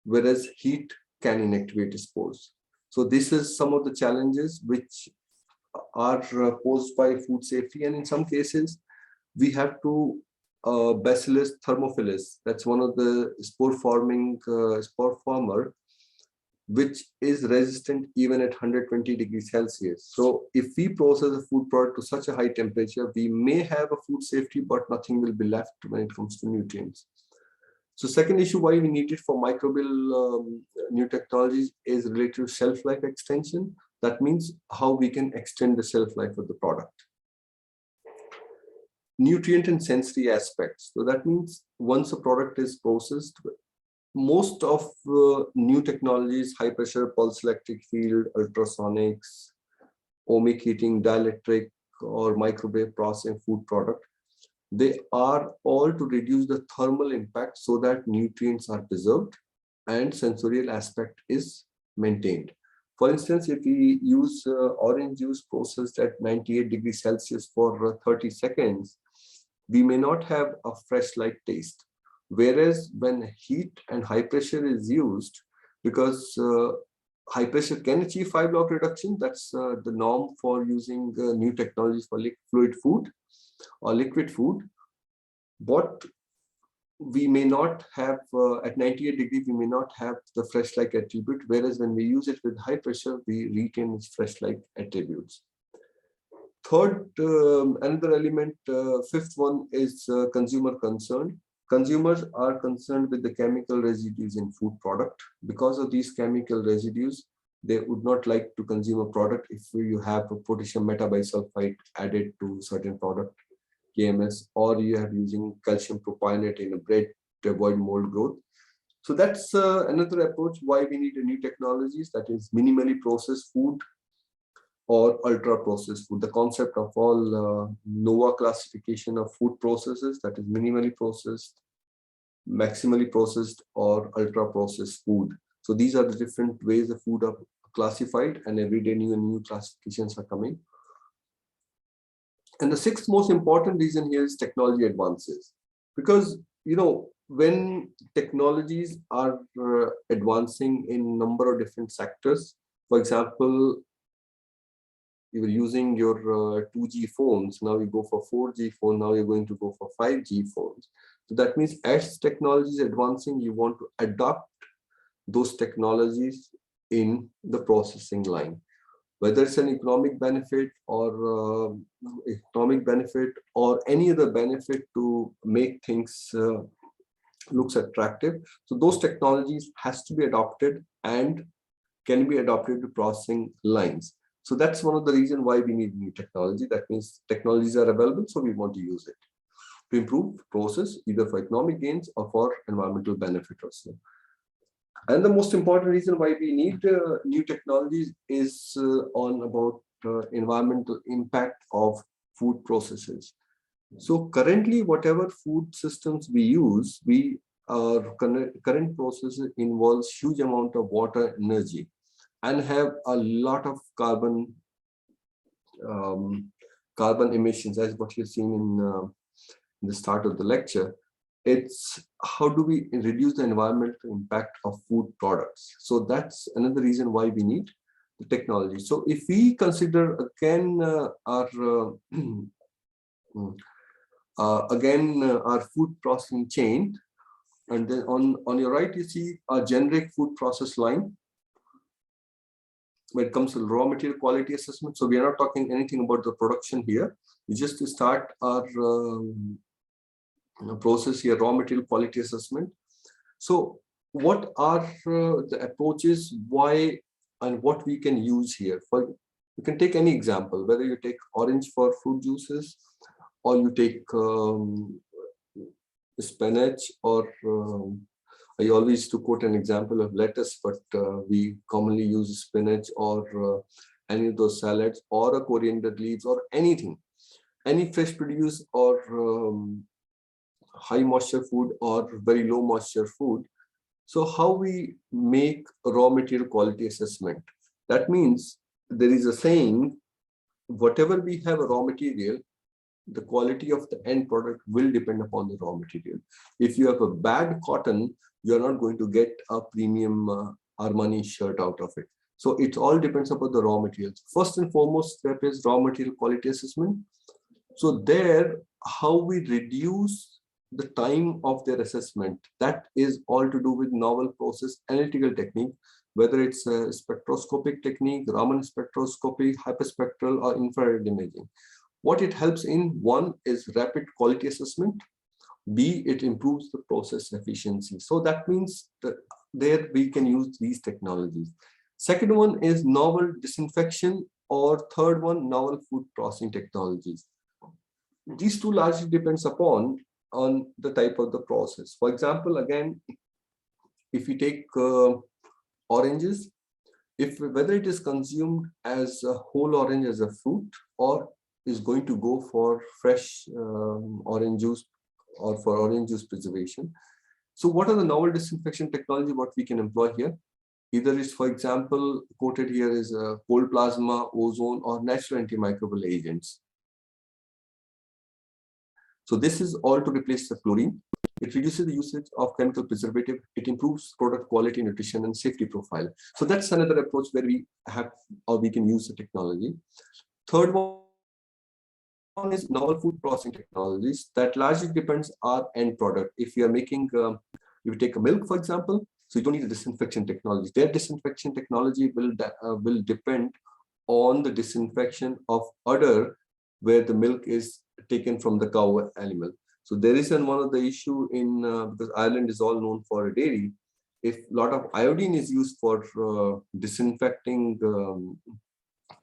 Speaker 1: whereas heat can inactivate spores. So this is some of the challenges which are posed by food safety, and in some cases we have to Bacillus thermophilus, that's one of the spore former, which is resistant even at 120 degrees Celsius. So if we process a food product to such a high temperature, we may have a food safety, but nothing will be left when it comes to nutrients. So second issue why we need it for microbial new technologies is related to shelf life extension. That means how we can extend the shelf life of the product. Nutrient and sensory aspects. So that means once a product is processed, most of new technologies, high pressure, pulse electric field, ultrasonics, ohmic heating, dielectric, or microwave processing food product, they are all to reduce the thermal impact so that nutrients are preserved and sensorial aspect is maintained. For instance, if we use orange juice processed at 98 degrees Celsius for 30 seconds, we may not have a fresh-like taste. Whereas when heat and high pressure is used, because high pressure can achieve 5-log reduction, that's the norm for using new technologies for fluid food or liquid food. But we may not have, at 98 degrees, we may not have the fresh-like attribute, whereas when we use it with high pressure, we retain its fresh-like attributes. Third, another element, fifth one is consumer concern. Consumers are concerned with the chemical residues in food product. Because of these chemical residues, they would not like to consume a product if you have a potassium metabisulfite added to certain product, KMS, or you are using calcium propionate in a bread to avoid mold growth. So that's another approach why we need a new technologies, that is minimally processed food or ultra processed food. The concept of all NOVA classification of food processes, that is minimally processed, maximally processed, or ultra processed food. So these are the different ways the food are classified, and every day new and new classifications are coming. And the sixth most important reason here is technology advances, because when technologies are advancing in number of different sectors, for example, you were using your 2G phones, now you go for 4G phone, now you're going to go for 5G phones. So that means as technology is advancing, you want to adopt those technologies in the processing line, whether it's an economic benefit or any other benefit to make things looks attractive. So those technologies has to be adopted and can be adopted to processing lines. So that's one of the reasons why we need new technology. That means technologies are available, so we want to use it to improve process, either for economic gains or for environmental benefit also. And the most important reason why we need new technologies is on about environmental impact of food processes. So currently, whatever food systems we use, our current processes involves huge amount of water, energy, and have a lot of carbon emissions, as what you've seen in the start of the lecture. It's how do we reduce the environmental impact of food products. So that's another reason why we need the technology. So if we consider again our food processing chain, and then on your right you see a generic food process line when it comes to raw material quality assessment. So we are not talking anything about the production here. We just start our process here, raw material quality assessment. So what are the approaches, why and what we can use here? For you can take any example, whether you take orange for fruit juices, or you take spinach, or I always used to quote an example of lettuce, but we commonly use spinach or any of those salads, or a coriander leaves, or anything, any fresh produce or high moisture food or very low moisture food. So how we make a raw material quality assessment? That means there is a saying, whatever we have a raw material, the quality of the end product will depend upon the raw material. If you have a bad cotton, you're not going to get a premium Armani shirt out of it. So it all depends upon the raw materials. First and foremost step is raw material quality assessment. So there, how we reduce the time of their assessment, that is all to do with novel process analytical technique, whether it's a spectroscopic technique, Raman spectroscopy, hyperspectral, or infrared imaging. What it helps in, one is rapid quality assessment, B, it improves the process efficiency. So that means that there we can use these technologies. Second one is novel disinfection, or third one, novel food processing technologies. These two largely depends upon the type of the process. For example, again, if you take oranges, whether it is consumed as a whole orange as a fruit, or is going to go for fresh orange juice or for orange juice preservation. So what are the novel disinfection technology what we can employ here? Either is, for example, quoted here is cold plasma, ozone, or natural antimicrobial agents. So this is all to replace the chlorine. It reduces the usage of chemical preservative. It improves product quality, nutrition, and safety profile. So that's another approach where we have, or we can use the technology. Third one is novel food processing technologies that largely depends on end product. If you are making, if you take a milk, for example, so you don't need a disinfection technology. Their disinfection technology will depend on the disinfection of other where the milk is taken from the cow animal. So there is one of the issue in, because Ireland is all known for a dairy, if a lot of iodine is used for disinfecting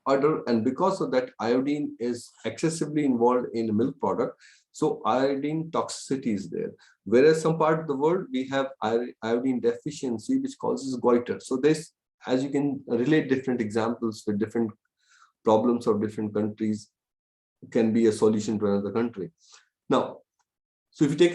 Speaker 1: udder, and because of that iodine is excessively involved in the milk product, so iodine toxicity is there. Whereas some part of the world we have iodine deficiency, which causes goiter. So this, as you can relate different examples with different problems of different countries, can be a solution to another country. Now, so if you take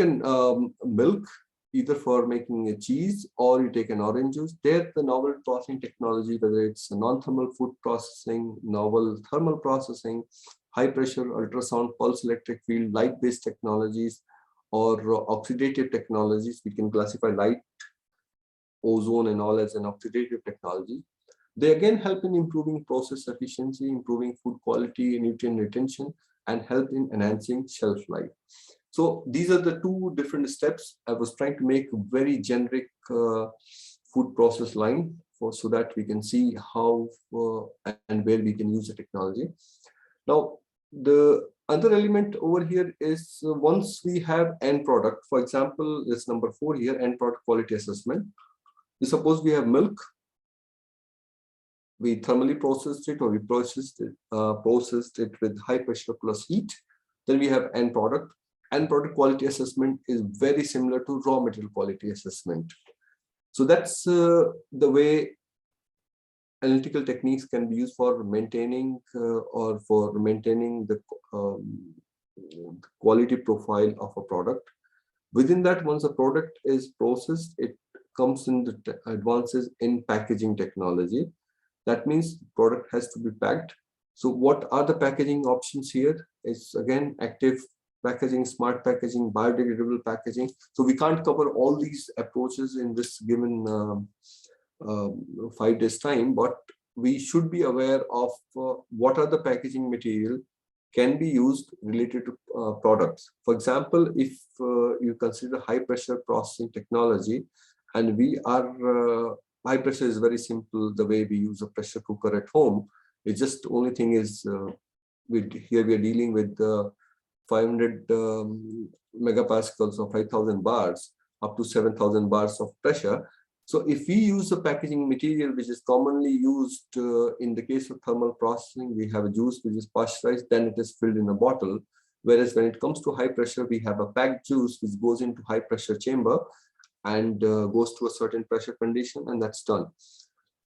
Speaker 1: milk, either for making a cheese or you take an orange juice, there the novel processing technology, whether it's a non-thermal food processing, novel thermal processing, high pressure ultrasound, pulse electric field, light-based technologies, or oxidative technologies, we can classify light, ozone and all as an oxidative technology. They again help in improving process efficiency, improving food quality, nutrient retention, and help in enhancing shelf life. So these are the two different steps. I was trying to make a very generic food process line so that we can see how and where we can use the technology. Now, the other element over here is once we have end product, for example, this number 4 here, end product quality assessment. Suppose we have milk, we thermally processed it, or we processed it with high pressure plus heat. Then we have end product. End product quality assessment is very similar to raw material quality assessment. So that's the way analytical techniques can be used for maintaining the quality profile of a product. Within that, once a product is processed, it comes in the advances in packaging technology. That means product has to be packed. So what are the packaging options here? It's again active packaging, smart packaging, biodegradable packaging. So we can't cover all these approaches in this given 5 days time, but we should be aware of what are the packaging material can be used related to products. For example, if you consider high pressure processing technology, and we are high pressure is very simple, the way we use a pressure cooker at home. It's just the only thing is here we are dealing with 500 megapascals or 5,000 bars up to 7,000 bars of pressure. So if we use a packaging material which is commonly used in the case of thermal processing, we have a juice which is pasteurized, then it is filled in a bottle. Whereas when it comes to high pressure, we have a packed juice which goes into high pressure chamber and goes to a certain pressure condition, and that's done.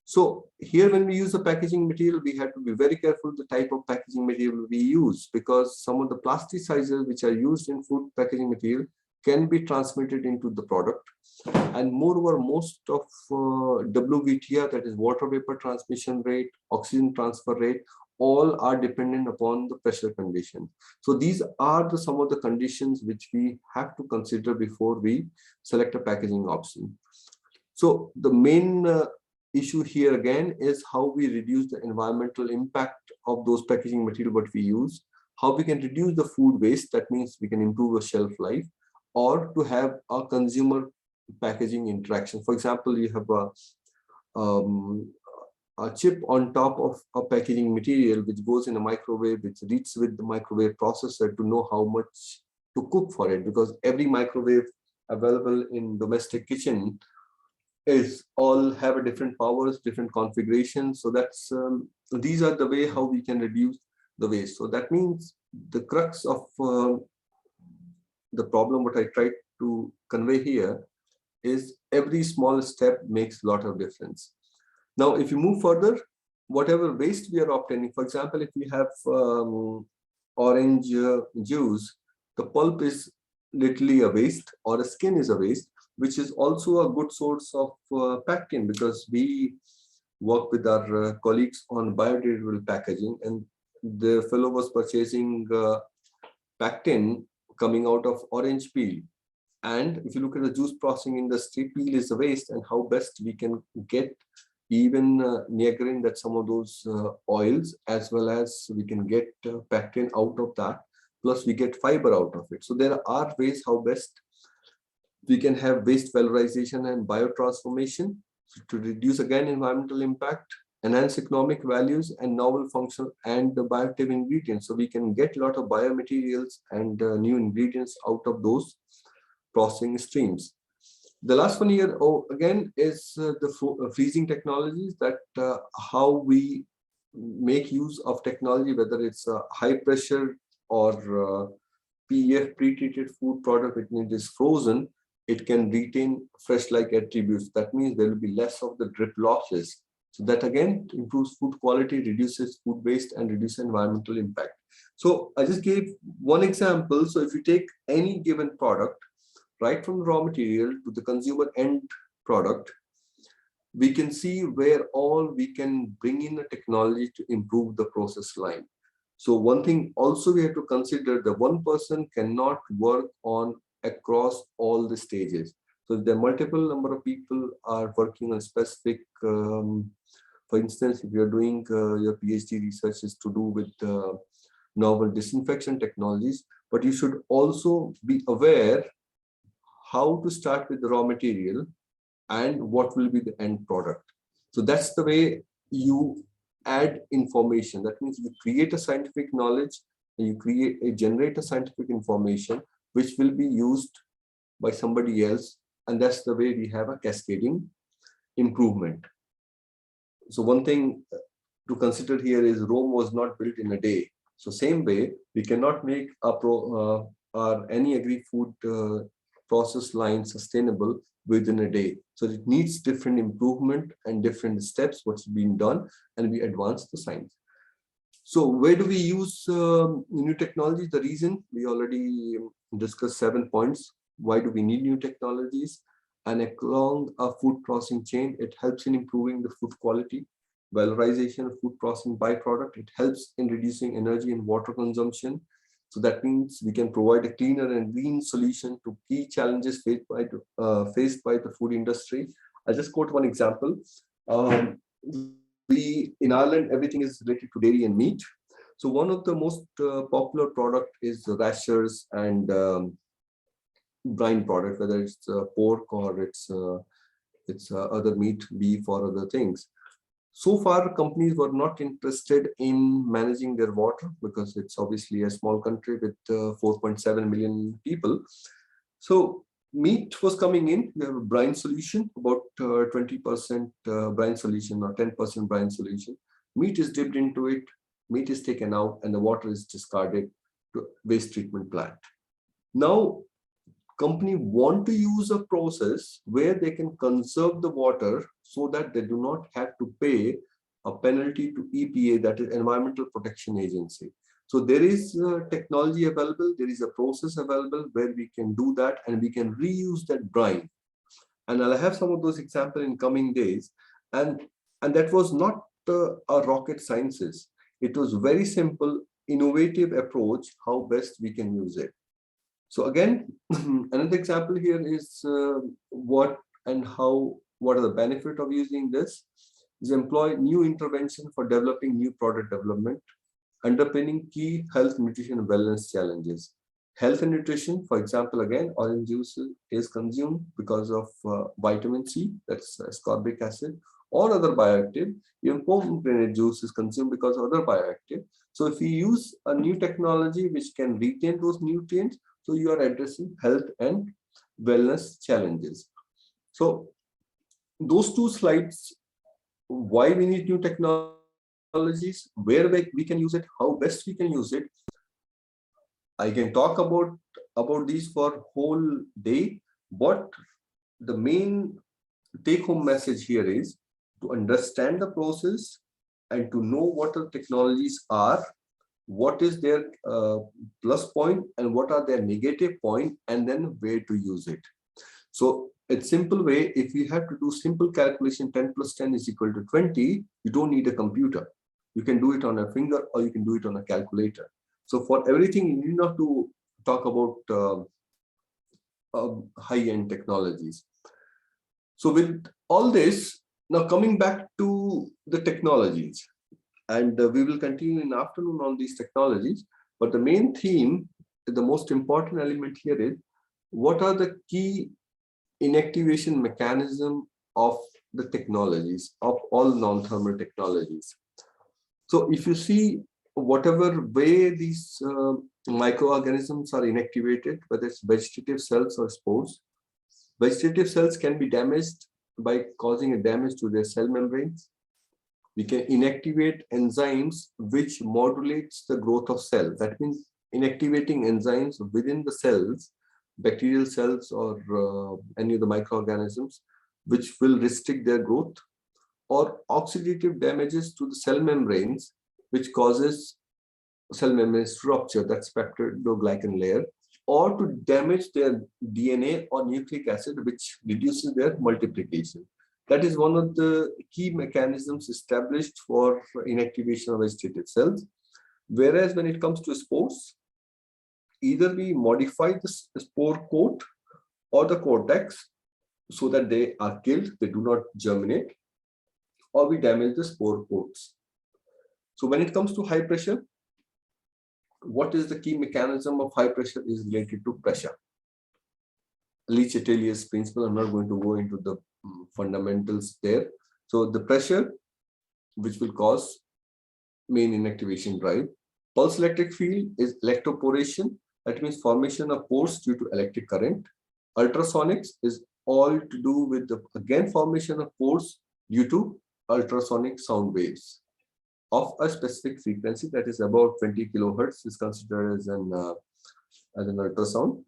Speaker 1: So here when we use a packaging material, we have to be very careful the type of packaging material we use, because some of the plasticizers which are used in food packaging material can be transmitted into the product. And moreover, most of WVTR, that is water vapor transmission rate, oxygen transfer rate, all are dependent upon the pressure condition. So these are some of the conditions which we have to consider before we select a packaging option. So the main issue here again is how we reduce the environmental impact of those packaging material what we use, how we can reduce the food waste, that means we can improve the shelf life, or to have a consumer packaging interaction. For example, you have a chip on top of a packaging material which goes in a microwave, which reads with the microwave processor to know how much to cook for it, because every microwave available in domestic kitchen is all have a different powers, different configurations. So that's these are the way how we can reduce the waste. So that means the crux of the problem what I tried to convey here is every small step makes a lot of difference. Now, if you move further, whatever waste we are obtaining, for example, if we have orange juice, the pulp is literally a waste, or the skin is a waste, which is also a good source of pectin, because we work with our colleagues on biodegradable packaging, and the fellow was purchasing pectin coming out of orange peel. And if you look at the juice processing industry, peel is a waste, and how best we can get even Niagarine, that some of those oils, as well as we can get pectin out of that, plus we get fiber out of it. So there are ways how best we can have waste valorization and biotransformation to reduce again environmental impact enhance economic values, and novel functional and bioactive ingredients. So we can get a lot of biomaterials and new ingredients out of those processing streams. The last one here, again, is the freezing technologies, that how we make use of technology, whether it's a high pressure or PEF, pre-treated food product, when it is frozen, it can retain fresh-like attributes. That means there will be less of the drip losses. So that again improves food quality, reduces food waste, and reduces environmental impact. So I just gave one example. So if you take any given product, right from the raw material to the consumer end product, we can see where all we can bring in a technology to improve the process line. So one thing also we have to consider, that one person cannot work on across all the stages. So there are multiple number of people are working on specific, for instance, if you're doing your PhD research is to do with novel disinfection technologies, but you should also be aware how to start with the raw material and what will be the end product. So that's the way you add information. That means you create a scientific knowledge, and you generate a scientific information which will be used by somebody else, and that's the way we have a cascading improvement. So one thing to consider here is Rome was not built in a day. So same way, we cannot make any agri-food process line sustainable within a day. So it needs different improvement and different steps, what's been done, and we advance the science. So where do we use new technologies? The reason we already discussed 7 points. Why do we need new technologies? And along a food processing chain, it helps in improving the food quality, valorization of food processing byproduct. It helps in reducing energy and water consumption. So that means we can provide a cleaner and green solution to key challenges faced by the food industry. I'll just quote one example. In Ireland, everything is related to dairy and meat. So one of the most popular product is rashers and brine product, whether it's pork or it's other meat, beef or other things. So far, companies were not interested in managing their water because it's obviously a small country with 4.7 million people. So meat was coming in. We have a brine solution, about 20% brine solution or 10% brine solution. Meat is dipped into it, meat is taken out, and the water is discarded to waste treatment plant. Now, company want to use a process where they can conserve the water so that they do not have to pay a penalty to EPA, that is Environmental Protection Agency. So there is technology available, there is a process available where we can do that, and we can reuse that brine. And I'll have some of those examples in coming days. And that was not a rocket sciences. It was very simple, innovative approach, how best we can use it. So again, another example here is what are the benefit of using this is employ new intervention for developing new product development, underpinning key health, nutrition, and wellness challenges. Health and nutrition, for example, again, orange juice is consumed because of vitamin C, that's ascorbic acid, or other bioactive. Even pomegranate juice is consumed because of other bioactive. So if you use a new technology which can retain those nutrients, so you are addressing health and wellness challenges. So those two slides, why we need new technologies, where we can use it, how best we can use it. I can talk about these for whole day, but the main take-home message here is to understand the process and to know what the technologies are, what is their plus point and what are their negative point, and then where to use it. So it's simple way, if you have to do simple calculation, 10 plus 10 is equal to 20, you don't need a computer. You can do it on a finger or you can do it on a calculator. So for everything, you need not to talk about high-end technologies. So with all this, now coming back to the technologies, and we will continue in the afternoon on these technologies, but the main theme, the most important element here is what are the key inactivation mechanism of the technologies, of all non-thermal technologies. So if you see whatever way these microorganisms are inactivated, whether it's vegetative cells or spores, vegetative cells can be damaged by causing a damage to their cell membranes. We can inactivate enzymes which modulates the growth of cells. That means inactivating enzymes within the cells, bacterial cells or any of the microorganisms, which will restrict their growth, or oxidative damages to the cell membranes, which causes cell membranes to rupture, that's peptidoglycan layer, or to damage their DNA or nucleic acid, which reduces their multiplication. That is one of the key mechanisms established for inactivation of vegetative cells. Whereas when it comes to spores, either we modify the spore coat or the cortex so that they are killed, they do not germinate, or we damage the spore coats. So when it comes to high pressure, what is the key mechanism of high pressure is related to pressure. Le-Chatelier's principle, I'm not going to go into the fundamentals there. So the pressure, which will cause main inactivation drive. Pulse electric field is electroporation, that means formation of pores due to electric current. Ultrasonics is all to do with the, again, formation of pores due to ultrasonic sound waves of a specific frequency, that is about 20 kilohertz is considered as an ultrasound.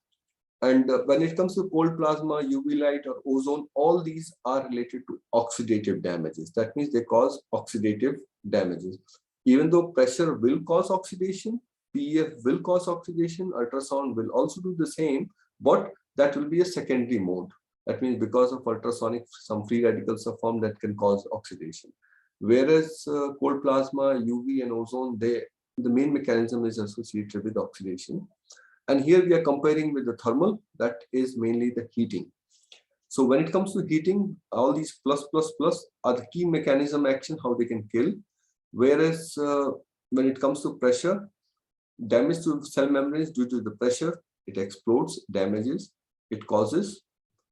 Speaker 1: And when it comes to cold plasma, UV light or ozone, all these are related to oxidative damages. That means they cause oxidative damages. Even though pressure will cause oxidation, PEF will cause oxidation, ultrasound will also do the same, but that will be a secondary mode. That means because of ultrasonic, some free radicals are formed that can cause oxidation. Whereas cold plasma, UV and ozone, the main mechanism is associated with oxidation. And here we are comparing with the thermal, that is mainly the heating. So when it comes to heating, all these plus are the key mechanism action, how they can kill. Whereas when it comes to pressure, damage to cell membranes due to the pressure, it explodes, damages, it causes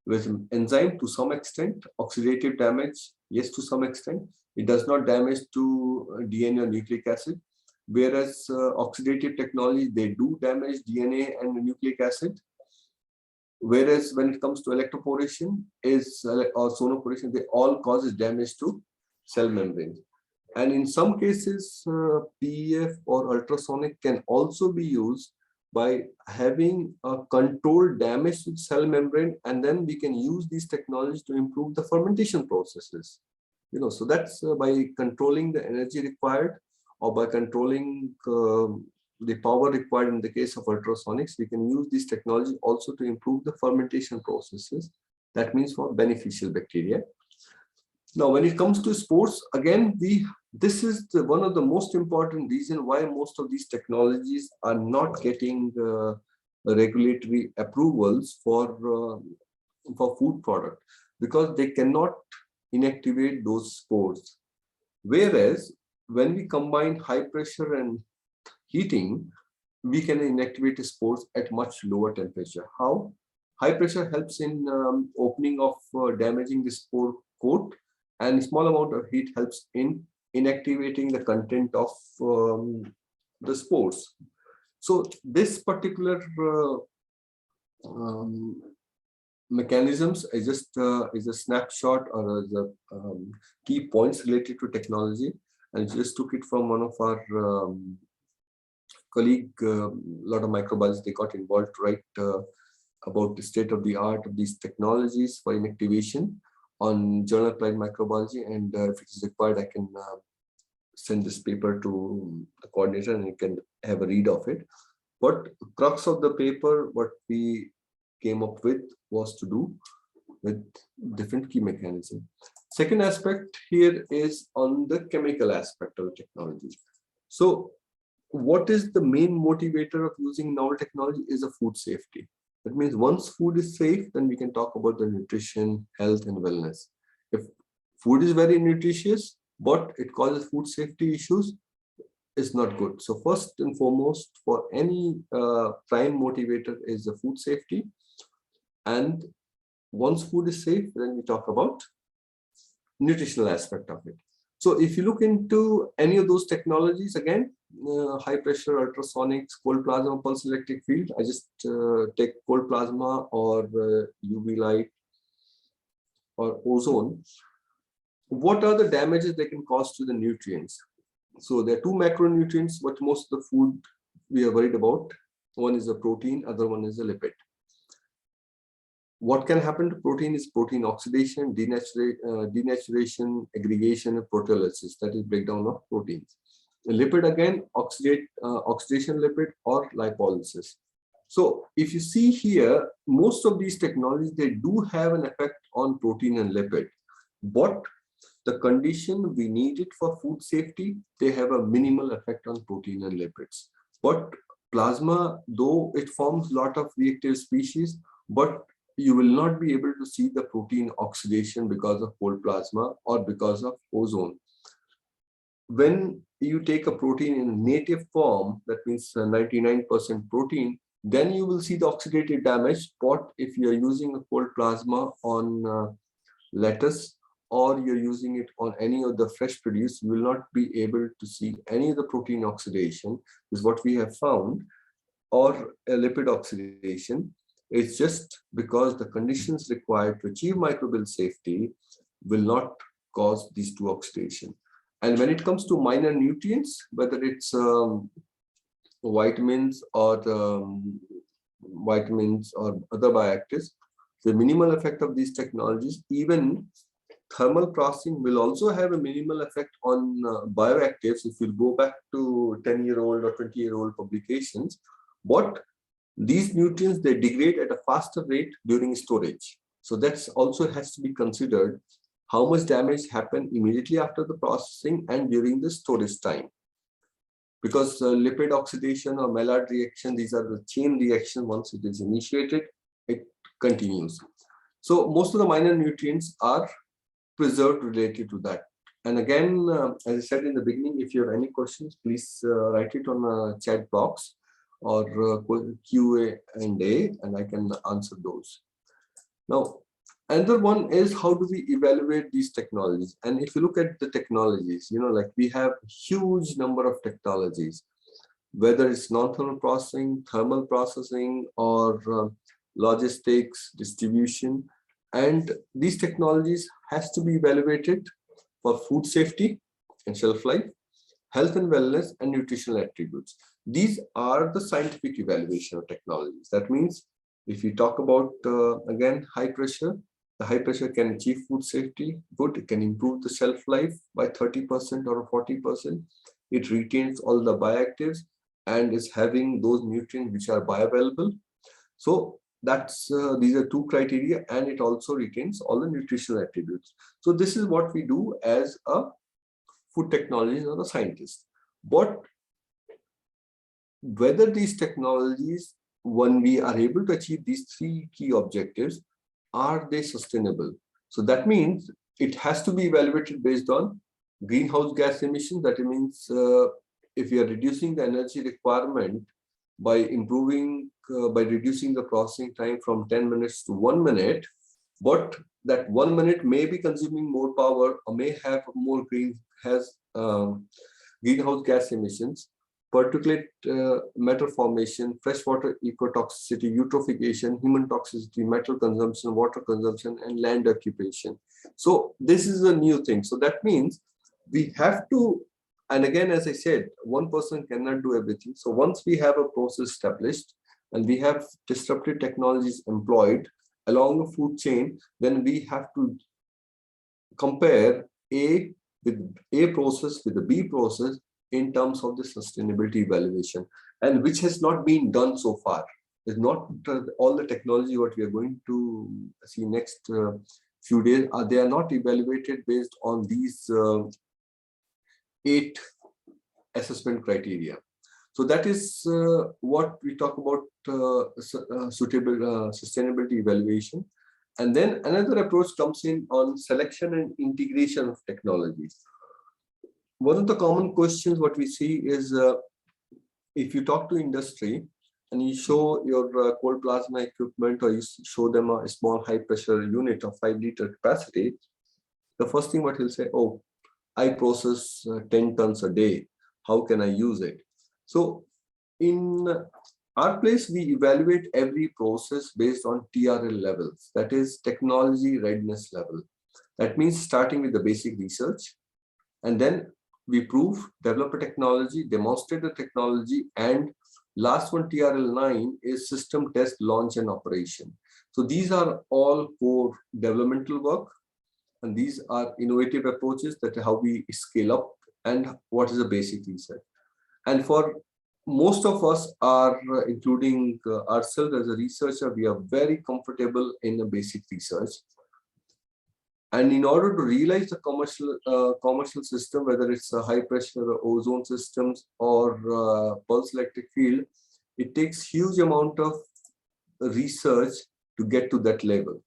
Speaker 1: with enzyme to some extent, oxidative damage, yes, to some extent. It does not damage to DNA or nucleic acid. Whereas oxidative technology, they do damage DNA and nucleic acid. Whereas when it comes to electroporation or sonoporation, they all causes damage to cell membranes. And in some cases, PEF or ultrasonic can also be used by having a controlled damage to cell membrane, and then we can use these technologies to improve the fermentation processes. So that's by controlling the energy required, or by controlling the power required in the case of ultrasonics, we can use this technology also to improve the fermentation processes. That means for beneficial bacteria. Now, when it comes to spores, again, this is one of the most important reasons why most of these technologies are not getting regulatory approvals for food product, because they cannot inactivate those spores. Whereas when we combine high pressure and heating, we can inactivate spores at much lower temperature. How? High pressure helps in opening of damaging the spore coat, and small amount of heat helps in inactivating the content of the spores. So this particular mechanisms is just is a snapshot or the key points related to technology, and just took it from one of our colleague. A lot of microbiologists, they got involved to write about the state of the art of these technologies for inactivation on Journal Applied Microbiology, and if it is required, I can send this paper to the coordinator and you can have a read of it. But crux of the paper, what we came up with was to do with different key mechanisms. Second aspect here is on the chemical aspect of the technology. So what is the main motivator of using novel technology is a food safety. That means once food is safe, then we can talk about the nutrition, health, and wellness. If food is very nutritious, but it causes food safety issues, it's not good. So first and foremost, for any prime motivator is the food safety. And once food is safe, then we talk about nutritional aspect of it. So if you look into any of those technologies, again, high pressure, ultrasonics, cold plasma, pulse electric field, I just take cold plasma or UV light or ozone. What are the damages they can cause to the nutrients? So there are two macronutrients, but most of the food we are worried about. One is the protein, other one is the lipid. What can happen to protein is protein oxidation, denaturation, aggregation, and proteolysis. That is breakdown of proteins. A lipid, again, oxidation lipid or lipolysis. So if you see here, most of these technologies, they do have an effect on protein and lipid. But the condition we need it for food safety, they have a minimal effect on protein and lipids. But plasma, though it forms a lot of reactive species, but you will not be able to see the protein oxidation because of cold plasma or because of ozone. When you take a protein in native form, that means 99% protein, then you will see the oxidative damage. But if you are using a cold plasma on lettuce, or you're using it on any of the fresh produce, you will not be able to see any of the protein oxidation, is what we have found, or a lipid oxidation. It's just because the conditions required to achieve microbial safety will not cause these two oxidation. And when it comes to minor nutrients, whether it's vitamins or other bioactives, the minimal effect of these technologies, even thermal processing, will also have a minimal effect on bioactives if you go back to 10-year-old or 20-year-old publications. But these nutrients, they degrade at a faster rate during storage. So that's also has to be considered, how much damage happened immediately after the processing and during the storage time. Because lipid oxidation or Maillard reaction, these are the chain reaction. Once it is initiated, it continues. So most of the minor nutrients are preserved related to that. And again, as I said in the beginning, if you have any questions, please write it on a chat box or QA&A, and I can answer those. Now, another one is, how do we evaluate these technologies? And if you look at the technologies, like we have huge number of technologies, whether it's non-thermal processing, thermal processing, or logistics, distribution. And these technologies has to be evaluated for food safety and shelf life, health and wellness, and nutritional attributes. These are the scientific evaluation of technologies. That means if we talk about, again, high pressure, the high pressure can achieve food safety, good. It can improve the shelf life by 30% or 40%. It retains all the bioactives and is having those nutrients which are bioavailable. So that's these are two criteria, and it also retains all the nutritional attributes. So this is what we do as a food technologist or a scientist. But whether these technologies, when we are able to achieve these three key objectives, are they sustainable? So that means it has to be evaluated based on greenhouse gas emissions. That means if we are reducing the energy requirement by reducing the processing time from 10 minutes to 1 minute, but that 1 minute may be consuming more power or may have more greenhouse gas emissions, particulate matter formation, freshwater ecotoxicity, eutrophication, human toxicity, metal consumption, water consumption, and land occupation. So this is a new thing. So that means we have to, and again, as I said, one person cannot do everything. So once we have a process established and we have disruptive technologies employed along the food chain, then we have to compare A with A process with the B process in terms of the sustainability evaluation, and which has not been done so far. It's not all the technology what we are going to see next few days, they are not evaluated based on these 8 assessment criteria. So that is what we talk about sustainability evaluation. And then another approach comes in on selection and integration of technologies. One of the common questions what we see is if you talk to industry and you show your cold plasma equipment, or you show them a small high pressure unit of 5 liter capacity, the first thing what he'll say, oh, I process 10 tons a day. How can I use it? So in our place, we evaluate every process based on TRL levels, that is technology readiness level. That means starting with the basic research, and then we prove, develop a technology, demonstrate the technology, and last one, TRL9, is system test, launch, and operation. So these are all core developmental work, and these are innovative approaches that how we scale up and what is the basic research. And for most of us are, including ourselves as a researcher, we are very comfortable in a basic research. And in order to realize the commercial system, whether it's a high pressure or ozone systems or pulse electric field, it takes huge amount of research to get to that level.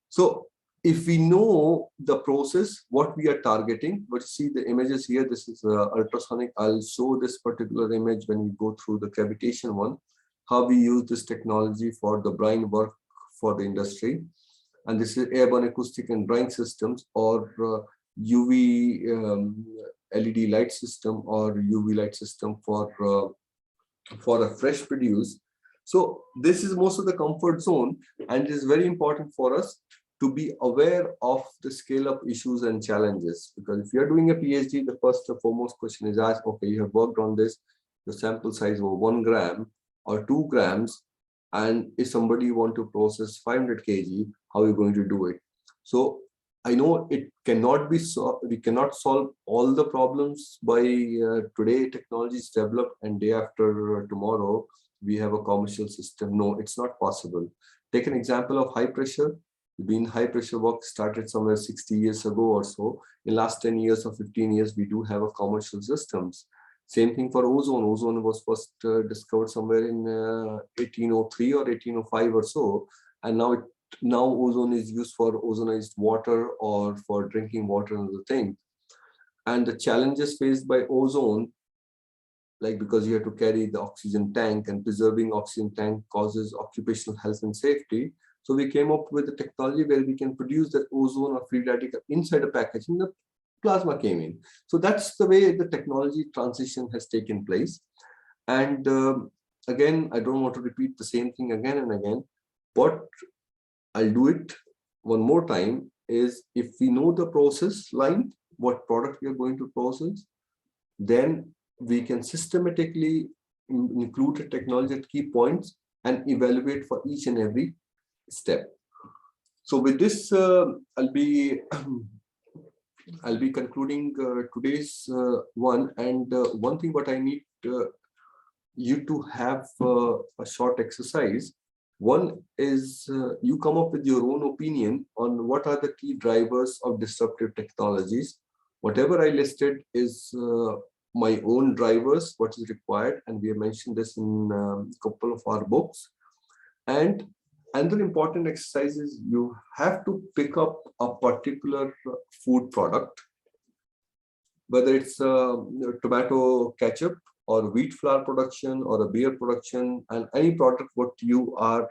Speaker 1: So if we know the process, what we are targeting, but see the images here, this is ultrasonic. I'll show this particular image when we go through the cavitation one, how we use this technology for the brine work for the industry. And this is airborne acoustic and drying systems, or UV LED light system, or UV light system for a fresh produce. So this is most of the comfort zone, and it is very important for us to be aware of the scale-up issues and challenges. Because if you are doing a PhD, the first and foremost question is asked, okay, you have worked on this, the sample size was 1 gram or 2 grams, and if somebody want to process 500 kg, how are you going to do it? So I know it cannot be we cannot solve all the problems by today technology is developed and day after tomorrow we have a commercial system. No, it's not possible. Take an example of high pressure. Being high pressure work started somewhere 60 years ago or so. In last 10 years or 15 years, we do have a commercial systems. Same thing for ozone. Ozone was first discovered somewhere in 1803 or 1805 or so, and now ozone is used for ozonized water or for drinking water and other things. And the challenges faced by ozone, like because you have to carry the oxygen tank, and preserving oxygen tank causes occupational health and safety. So we came up with a technology where we can produce that ozone or free radical inside a package, and the plasma came in. So that's the way the technology transition has taken place. And again, I don't want to repeat the same thing again and again. What I'll do it one more time is, if we know the process line, what product we are going to process, then we can systematically include a technology at key points and evaluate for each and every step. So with this, I'll be concluding today's one. And one thing what I need you to have a short exercise. One is you come up with your own opinion on what are the key drivers of disruptive technologies. Whatever I listed is my own drivers, what is required, and we have mentioned this in a couple of our books. And another important exercise is you have to pick up a particular food product, whether it's tomato ketchup or wheat flour production or a beer production, and any product what you are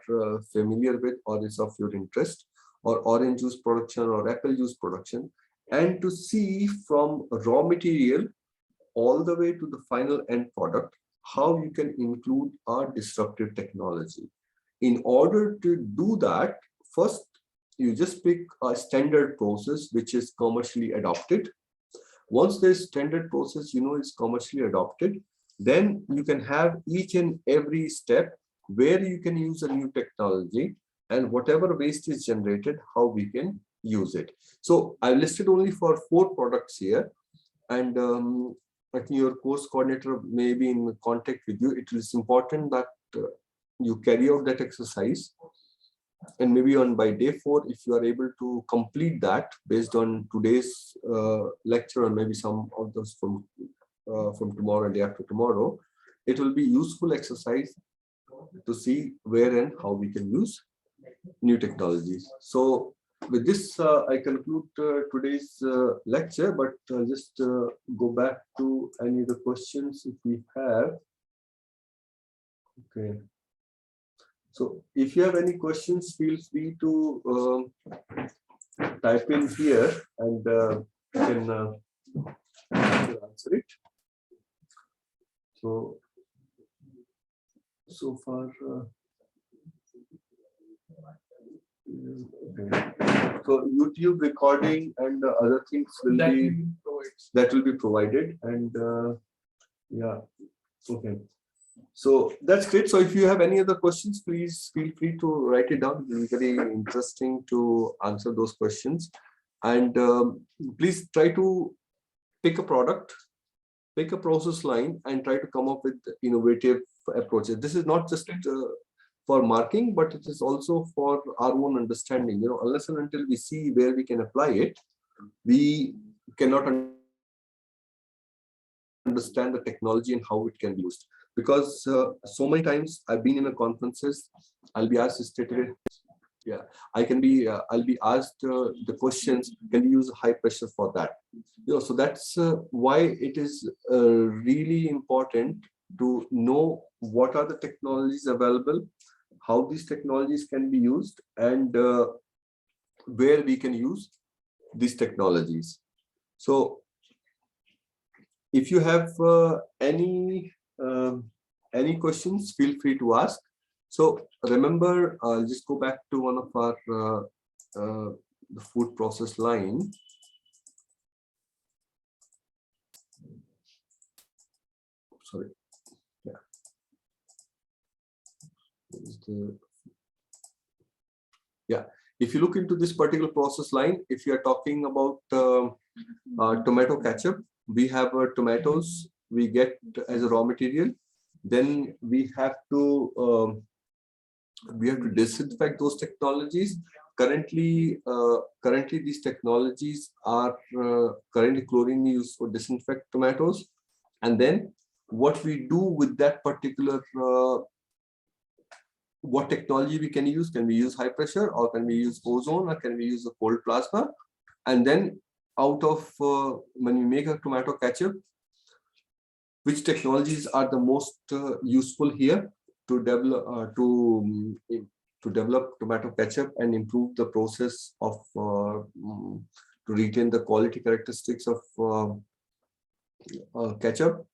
Speaker 1: familiar with or is of your interest, or orange juice production or apple juice production, and to see from raw material all the way to the final end product, how you can include our disruptive technology. In order to do that, first, you just pick a standard process which is commercially adopted. Once this standard process, is commercially adopted, then you can have each and every step where you can use a new technology, and whatever waste is generated, how we can use it. So I listed only for 4 products here, and I think your course coordinator may be in contact with you. It is important that you carry out that exercise, and maybe by day 4, if you are able to complete that based on today's lecture, or maybe some of those from tomorrow and day after tomorrow, it will be useful exercise to see where and how we can use new technologies. So with this, I conclude today's lecture, but just go back to any of the questions if we have. Okay. So if you have any questions, feel free to type in here and you can answer it. So far, so YouTube recording and other things will be provided, and yeah, okay. So that's great. So if you have any other questions, please feel free to write it down. It will be very interesting to answer those questions. And please try to pick a product, pick a process line, and try to come up with innovative approaches. This is not just for marking, but it is also for our own understanding. Unless and until we see where we can apply it, we cannot understand the technology and how it can be used. Because so many times I've been in a conferences, I'll be asked straight away, yeah, I'll be asked the questions, can we use high pressure for that? So that's why it is really important to know what are the technologies available, how these technologies can be used, and where we can use these technologies. So if you have any questions, feel free to ask. So remember, I'll just go back to one of our the food process line. Sorry. Yeah. If you look into this particular process line, if you are talking about tomato ketchup, we have tomatoes we get as a raw material. Then we have to disinfect those technologies. Currently these technologies are currently chlorine used for disinfect tomatoes. And then what we do with that particular what technology we can use? Can we use high pressure, or can we use ozone, or can we use a cold plasma? And then out of when we make a tomato ketchup, which technologies are the most useful here to develop to develop tomato ketchup and improve the process of to retain the quality characteristics of ketchup?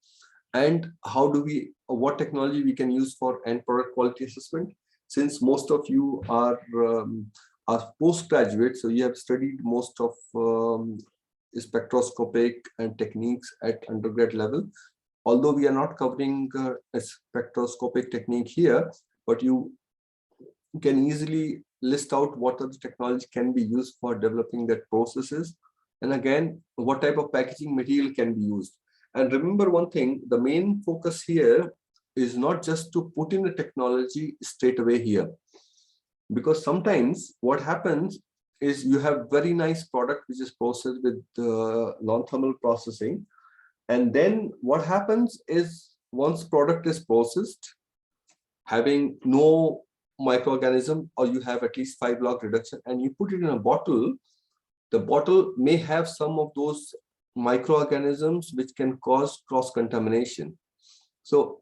Speaker 1: And how do we, what technology we can use for end product quality assessment? Since most of you are postgraduate, so you have studied most of spectroscopic and techniques at undergrad level. Although we are not covering a spectroscopic technique here, but you can easily list out what other technology can be used for developing that processes. And again, what type of packaging material can be used. And remember one thing, the main focus here is not just to put in the technology straight away here. Because sometimes what happens is you have very nice product which is processed with non-thermal processing. And then what happens is once product is processed, having no microorganism, or you have at least 5 log reduction, and you put it in a bottle, the bottle may have some of those microorganisms which can cause cross-contamination. So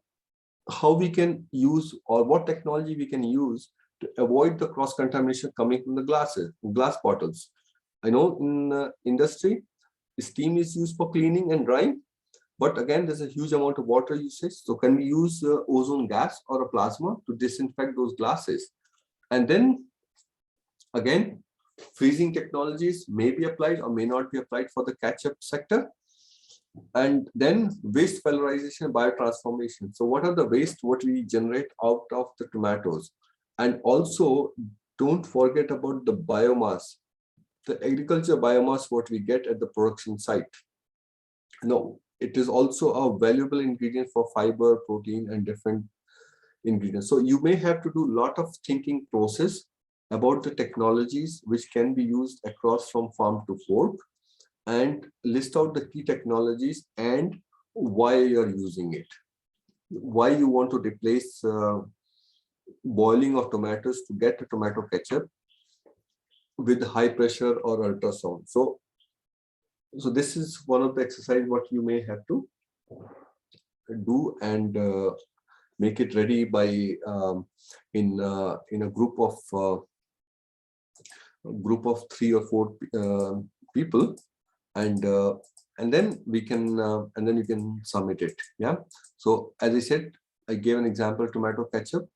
Speaker 1: how we can use, or what technology we can use to avoid the cross-contamination coming from the glass bottles? I know in industry, steam is used for cleaning and drying, but again, there's a huge amount of water usage. So can we use ozone gas or a plasma to disinfect those glasses? And then again, freezing technologies may be applied or may not be applied for the ketchup sector. And then waste valorization, biotransformation. So what are the waste what we generate out of the tomatoes? And also don't forget about the biomass, the agriculture biomass what we get at the production site. No, it is also a valuable ingredient for fiber, protein, and different ingredients. So you may have to do a lot of thinking process about the technologies which can be used across from farm to fork, and list out the key technologies and why you're using it. Why you want to replace boiling of tomatoes to get a tomato ketchup with high pressure or ultrasound. So this is one of the exercise what you may have to do, and make it ready by in a group of group of 3 or 4 people, and then we can and then you can submit it. Yeah. So as I said, I gave an example: tomato ketchup,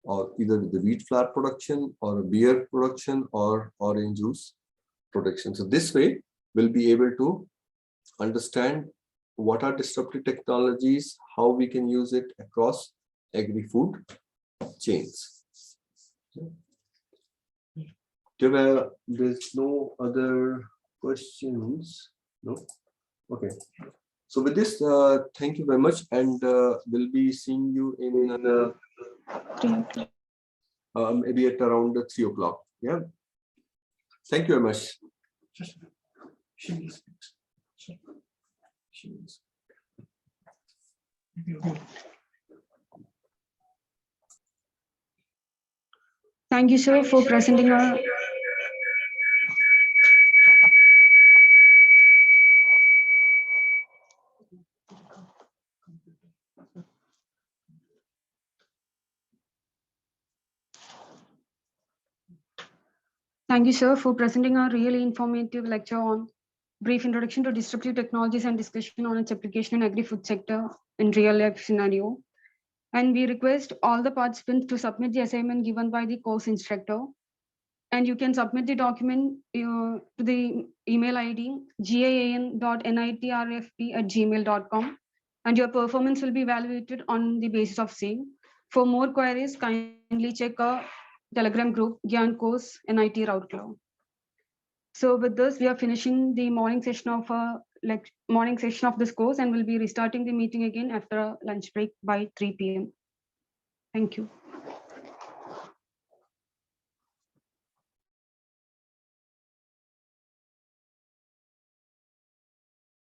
Speaker 1: or either the wheat flour production, or a beer production, or orange juice production. So this way we'll be able to understand what are disruptive technologies, how we can use it across agri-food chains. There's no other questions? No? Okay. So with this, thank you very much, and we'll be seeing you in maybe at around 3 o'clock. Yeah. Thank you very much.
Speaker 2: Thank you, sir, for presenting our. Thank you, sir, for presenting a really informative lecture on brief introduction to disruptive technologies and discussion on its application in agri-food sector in real life scenario. And we request all the participants to submit the assignment given by the course instructor. And you can submit the document to the email ID gaan.nitrfp@gmail.com, and your performance will be evaluated on the basis of same. For more queries, kindly check our Telegram group, GIAN course NIT Route Club. So with this, we are finishing the morning session of this course, and we'll be restarting the meeting again after a lunch break by 3 p.m. Thank you.